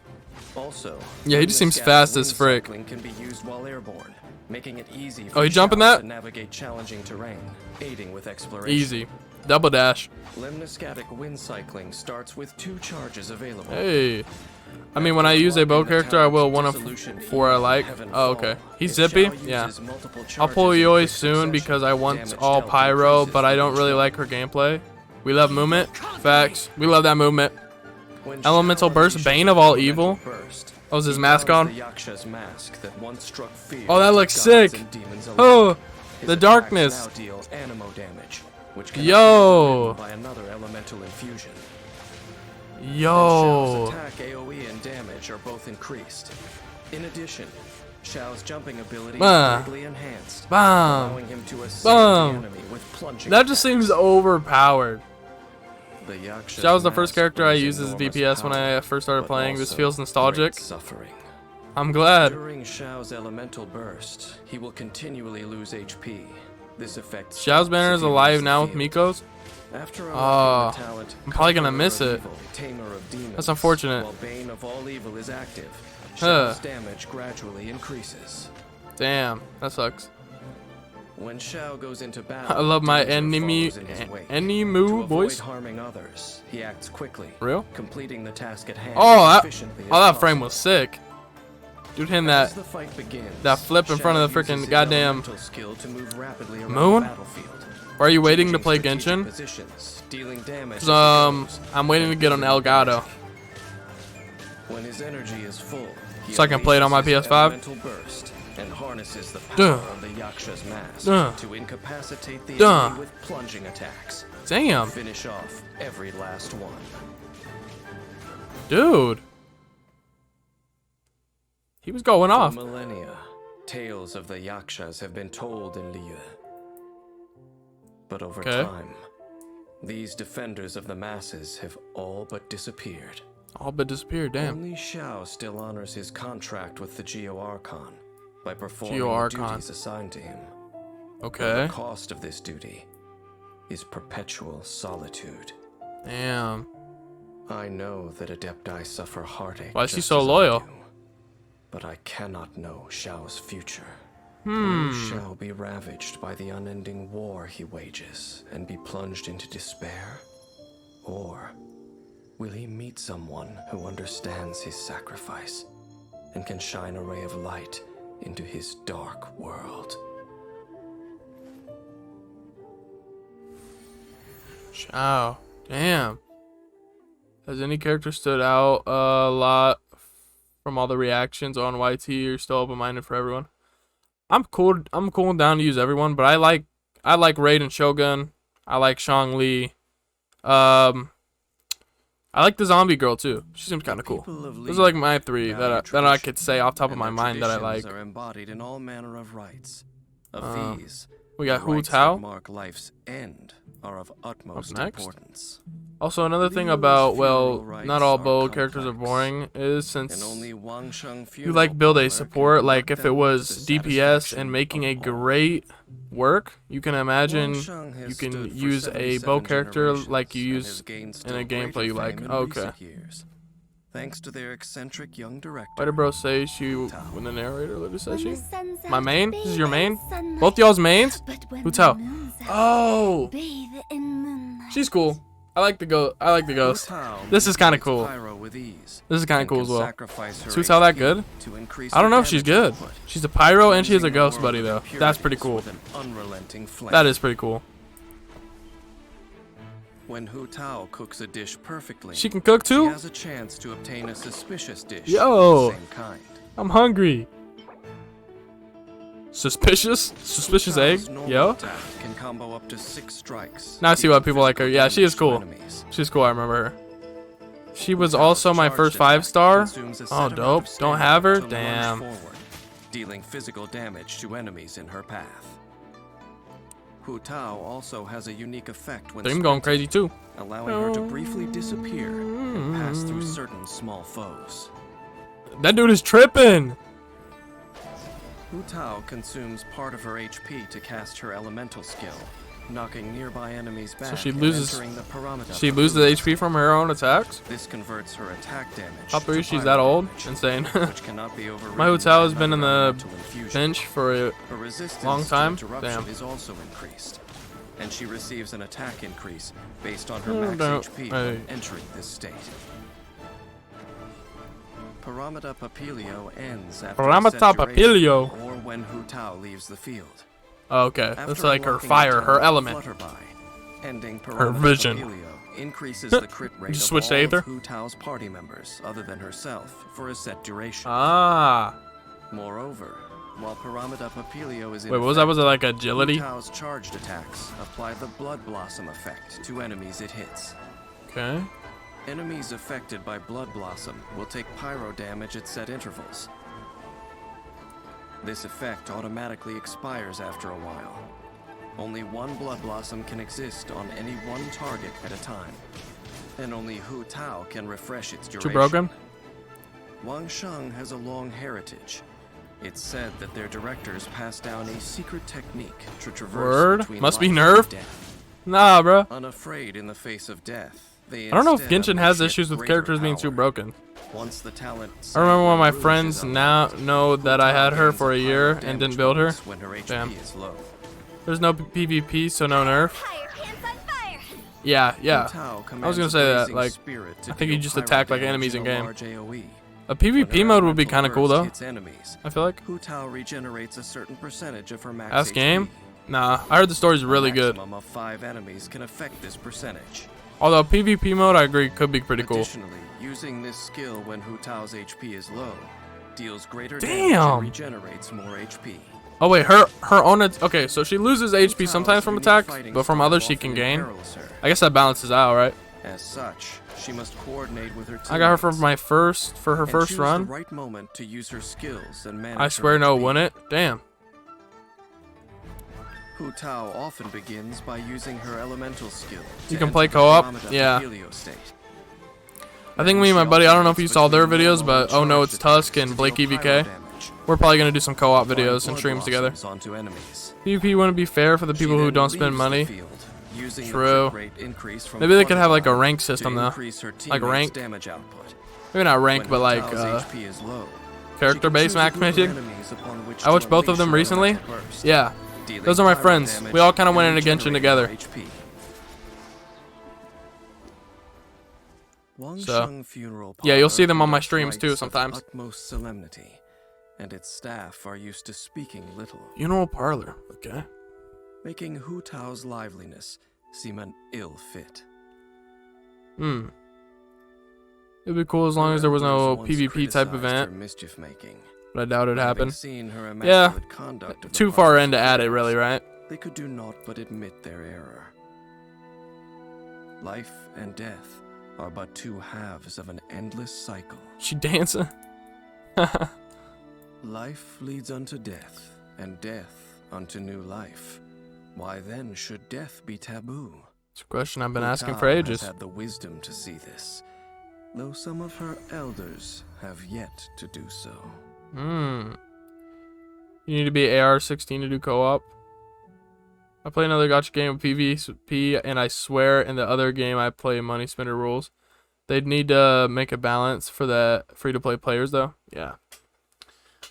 S2: Also,
S1: Yeah, he just seems fast as frick.
S2: Cycling can be used while airborne, making it easy
S1: Oh,
S2: for
S1: he jumping
S2: Xiao
S1: that?
S2: to navigate challenging terrain, aiding with exploration.
S1: Easy. Double dash.
S2: Lemniscatic wind cycling starts with 2 charges available.
S1: Hey. I mean, when I use a bow character, I will one of 4 I like. Oh, okay. He's zippy? Yeah. I'll pull Yoi soon because I want all pyro, but I don't really like her gameplay. We love movement. Facts. We love that movement. Elemental Burst, Bane of all evil. That was his mask on. Oh, that looks sick. Oh, the darkness.
S2: Yo.
S1: Yo.
S2: By another elemental infusion.
S1: Yo.
S2: Xiao's attack, AoE, and damage are both increased. In addition, Xiao's jumping ability is greatly enhanced, allowing him to assist the enemy with plunging
S1: That just seems overpowered.
S2: Xiao's
S1: Xiao was the first character I used as DPS when I first started playing. This feels nostalgic.
S2: Suffering.
S1: I'm glad.
S2: During Xiao's elemental burst, he will continually lose HP. This affects
S1: Xiao's banner is alive now with Miko's.
S2: After
S1: Oh,
S2: the talent,
S1: I'm probably gonna
S2: Conqueror
S1: miss
S2: of
S1: it.
S2: Evil, Tamer of Demons,
S1: That's unfortunate.
S2: While Bane of all evil is active,
S1: Huh.
S2: Xiao's damage gradually increases.
S1: Damn, that sucks.
S2: When Xiao goes into battle,
S1: I love my
S2: danger follows in his wake. To
S1: Enemy boys.
S2: avoid harming others, he acts quickly,
S1: Real?
S2: completing the task at hand.
S1: Oh,
S2: as
S1: that,
S2: efficiently as
S1: that frame
S2: possible.
S1: was sick. Dude, hitting
S2: As
S1: that.
S2: the fight begins,
S1: that flip in front of the
S2: Xiao uses
S1: frickin'
S2: his
S1: goddamn
S2: elemental skill to move rapidly around
S1: moon?
S2: the battlefield.
S1: Why are you waiting to
S2: Choosing
S1: play
S2: strategic
S1: Genshin?
S2: positions, dealing damage
S1: 'Cause,
S2: as he goes,
S1: I'm waiting to get on Elgato.
S2: When his energy is full, he
S1: So I can play it on my
S2: unleashes his
S1: PS5?
S2: elemental burst and harnesses the power
S1: Duh.
S2: of the Yaksha's mask
S1: Duh.
S2: to incapacitate the
S1: Duh.
S2: enemy with plunging attacks.
S1: Damn,
S2: Finish off every last one.
S1: dude. He was going
S2: For
S1: off.
S2: millennia, tales of the Yakshas have been told in Liyue. But over
S1: Okay.
S2: time, these defenders of the masses have all but disappeared.
S1: All but disappeared, damn.
S2: Only Xiao still honors his contract with the Geo Archon by performing
S1: Geo
S2: the
S1: Archon.
S2: duties assigned to him.
S1: Okay.
S2: The cost of this duty is perpetual solitude.
S1: Damn.
S2: I know that Adepti suffer heartache.
S1: Why is he
S2: just
S1: so
S2: as I
S1: loyal?
S2: do, but I cannot know Xiao's future.
S1: Hmm.
S2: Will Xiao be ravaged by the unending war he wages and be plunged into despair? Or will he meet someone who understands his sacrifice and can shine a ray of light into his dark world?
S1: Xiao. Damn. Has any character stood out a lot from all the reactions on YT? You're still open-minded for everyone? I'm cool. I'm cool and down to use everyone, but I like Raid and Shogun. I like Shang Li. I like the zombie girl too. She seems kind of cool. Those are like my three that I could say off top of my mind that I like.
S2: Are embodied in all manner of rites. Of these,
S1: We got
S2: the
S1: Hu
S2: rites
S1: Tao.
S2: that mark life's end are of utmost
S1: next?
S2: importance.
S1: Also, another thing
S2: Liu's
S1: about, well,
S2: funeral rites
S1: not all
S2: are
S1: bow characters are
S2: complex,
S1: boring, is
S2: And
S1: since
S2: only Wang Sheng
S1: you
S2: funeral
S1: like build a
S2: parlor
S1: support,
S2: can
S1: like if
S2: conduct
S1: it
S2: them
S1: was
S2: to the
S1: DPS
S2: satisfaction
S1: and making a
S2: of all.
S1: great work, you can imagine
S2: Wang Sheng has
S1: you can
S2: stood for
S1: use a
S2: 77
S1: bow character
S2: generations
S1: like you
S2: and
S1: use
S2: has gained
S1: in a
S2: still
S1: gameplay
S2: greater
S1: you like.
S2: fame in
S1: Okay.
S2: recent years, thanks to their eccentric young director.
S1: Why did bro say she when the narrator literally said she? My
S3: My
S1: main? This is your main? Both y'all's mains? Hu Tao. Oh, she's cool. I like the ghost.
S2: Tao
S1: This is kinda
S2: manipulates
S1: cool.
S2: pyro with ease
S1: This is kind of
S2: and
S1: cool
S2: can
S1: as well.
S2: sacrifice her
S1: Is Hu Tao that
S2: HP
S1: good?
S2: to increase
S1: I don't
S2: her
S1: know if she's
S2: damage
S1: good.
S2: output,
S1: She's a pyro and she has a
S2: cleansing the
S1: ghost
S2: world
S1: buddy
S2: of
S1: though. That's pretty
S2: impurities
S1: cool.
S2: with an unrelenting flame.
S1: That is pretty cool.
S2: When Hu Tao cooks a dish perfectly,
S1: She can cook
S2: she
S1: too?
S2: has a chance to obtain a suspicious dish
S1: Yo.
S2: of the same kind.
S1: I'm hungry. Suspicious? Suspicious
S2: Hu
S1: egg?
S2: Tao's normal
S1: Yo.
S2: attack can combo up to 6 strikes.
S1: Now I see why
S2: dealing
S1: people like her.
S2: physical
S1: Yeah, she is
S2: damage to
S1: cool.
S2: enemies.
S1: She's cool, I remember her. She was
S2: Tao's
S1: also my
S2: charged
S1: first
S2: attack
S1: 5-star.
S2: consumes a set
S1: Oh,
S2: amount
S1: dope.
S2: of
S1: Don't
S2: stamina
S1: have her?
S2: to lunge
S1: Damn.
S2: forward, dealing physical damage to enemies in her path. Hu Tao also has a unique effect when
S1: I'm going
S2: sprinting,
S1: crazy too.
S2: allowing her to briefly disappear and pass through certain small foes.
S1: That dude is tripping.
S2: Hu Tao consumes part of her HP to cast her elemental skill, knocking nearby enemies back
S1: she
S2: and
S1: loses-
S2: entering the Paramita
S1: She loses HP from her own attacks.
S2: This converts her attack damage
S1: Top 3,
S2: to
S1: she's
S2: pyro
S1: that old?
S2: damage,
S1: Insane.
S2: which cannot be overridden
S1: My Hu Tao
S2: by
S1: has been in
S2: another
S1: the
S2: elemental infusion.
S1: bench for a
S2: Her resistance
S1: long time?
S2: to interruption
S1: Damn.
S2: is also increased, and she receives an attack increase based on her
S1: Oh,
S2: max
S1: no.
S2: HP
S1: Hey.
S2: when entering this state. Paramita Papilio ends after a
S1: Paramita
S2: set duration,
S1: Papilio.
S2: or when Hu Tao leaves the field.
S1: Oh, okay.
S2: After
S1: That's like her
S2: unlocking
S1: fire,
S2: the
S1: her
S2: talent
S1: element.
S2: Flutterby, ending
S1: Her
S2: Paramita
S1: vision.
S2: Papilio increases the crit rate
S1: just
S2: of
S1: switched to
S2: all
S1: Aether?
S2: of Hu Tao's party members other than herself for a set duration.
S1: Ah.
S2: Moreover, while Paramita Papilio is in
S1: Wait, what was that?
S2: effect,
S1: Was it like
S2: Hu
S1: agility?
S2: Tao's charged attacks apply the Blood Blossom effect to enemies it hits.
S1: Okay.
S2: Enemies affected by Blood Blossom will take pyro damage at set intervals. This effect automatically expires after a while. Only one Blood Blossom can exist on any one target at a time, and only Hu Tao can refresh its duration.
S1: Too broken?
S2: Wang Sheng has a long heritage. It's said that their directors passed down a secret technique to traverse between
S1: Must be
S2: life
S1: nerfed?
S2: and death.
S1: Nah, bro.
S2: Unafraid in the face of death, they
S1: I don't know if
S2: instead
S1: Genshin has
S2: unleash
S1: issues with
S2: greater
S1: characters being too
S2: power.
S1: broken.
S2: Once the talent
S1: I remember one of my
S2: Rouge
S1: friends
S2: is
S1: now
S2: unlocked,
S1: know that I had her
S2: gains
S1: for a
S2: a
S1: year
S2: pyro
S1: and
S2: damage
S1: didn't build her.
S2: bonus when her HP
S1: Damn.
S2: is low.
S1: There's no PvP, so no nerf.
S3: Fire pants on fire.
S1: Yeah, yeah.
S2: Hu Tao
S1: I was gonna
S2: commands
S1: say
S2: a
S1: that,
S2: blazing
S1: like,
S2: spirit to
S1: I think you
S2: deal
S1: just
S2: pyro
S1: attack like
S2: damage
S1: enemies in
S2: a
S1: game.
S2: large AoE.
S1: A
S2: When
S1: PvP
S2: her
S1: mode would be
S2: elemental
S1: kind of cool
S2: burst
S1: though.
S2: hits enemies,
S1: I feel like.
S2: Hu Tao regenerates a certain percentage of her max
S1: Last
S2: HP.
S1: game? Nah, I heard the story's really
S2: A
S1: good.
S2: maximum of 5 enemies can affect this percentage.
S1: Although PvP mode, I agree, could be pretty cool.
S2: Additionally, using this skill when Hu Tao's HP is low deals greater damage
S1: Damn.
S2: and regenerates more HP.
S1: Oh wait, her own. Okay, so she loses
S2: Hu
S1: HP
S2: Tao's
S1: sometimes from
S2: unique
S1: attacks,
S2: fighting
S1: but from
S2: style
S1: others she can
S2: often
S1: gain.
S2: imperils her.
S1: I guess that balances out, right?
S2: As such, she must coordinate with her teammates.
S1: I got her for her
S2: and
S1: first
S2: choose
S1: run.
S2: the right moment to use her skills and manage
S1: I
S2: her
S1: swear no,
S2: HP.
S1: win it. Damn.
S2: Hu Tao often begins by using her elemental skill.
S1: You
S2: to
S1: can play
S2: enter the
S1: co-op?
S2: Andromeda
S1: Yeah.
S2: Helio state.
S1: I think me and my buddy, I don't know if you saw their videos, but oh no, it's Tusk and Blake EVK. We're probably gonna do some co-op videos and streams together.
S2: Onto enemies.
S1: PvP wouldn't be fair for the people
S2: She
S1: who
S2: then
S1: don't spend
S2: leaves the
S1: money.
S2: field, using the
S1: True.
S2: crit rate increase from
S1: Maybe they could have like a
S2: quadrupling
S1: rank
S2: to
S1: system though.
S2: increase her
S1: Like
S2: teammates'
S1: rank.
S2: damage output.
S1: Maybe not rank,
S2: When
S1: but
S2: Hu
S1: like
S2: Tao's HP is low, she
S1: character
S2: can
S1: based
S2: choose a group of
S1: matchmaking.
S2: enemies upon which
S1: I watched
S2: to
S1: both of them
S2: unleash her
S1: recently.
S2: elemental burst,
S1: Yeah,
S2: dealing
S1: those are my
S2: pyro
S1: friends.
S2: damage
S1: We all kind of
S2: and
S1: went into Genshin
S2: regenerating
S1: together.
S2: her HP. Wang
S1: So,
S2: Sheng Funeral
S1: yeah, you'll see them on my
S2: conducts
S1: streams too
S2: rites of
S1: sometimes.
S2: Utmost solemnity, and its staff are used to speaking little,
S1: Funeral parlor. Okay.
S2: making Hu Tao's liveliness seem an ill fit.
S1: Hmm. It'd be cool as long as there was no PvP type event,
S2: Mischief making.
S1: but I doubt it'd happen.
S2: Seen her
S1: Yeah,
S2: immaculate conduct of the
S1: too far
S2: past
S1: in to add it,
S2: years,
S1: really, right?
S2: They could do naught but admit their error. Life and death are but two halves of an endless cycle.
S1: She dancing.
S2: Life leads unto death, and death unto new life. Why then should death be taboo?
S1: It's a question I've been
S2: Hu
S1: asking
S2: Tao
S1: for ages.
S2: has had the wisdom to see this, though some of her elders have yet to do so.
S1: Hmm. You need to be AR-16 to do co-op. I play another gacha game with PvP, and I swear in the other game I play money spinner rules. They'd need to make a balance for the free-to-play players, though. Yeah.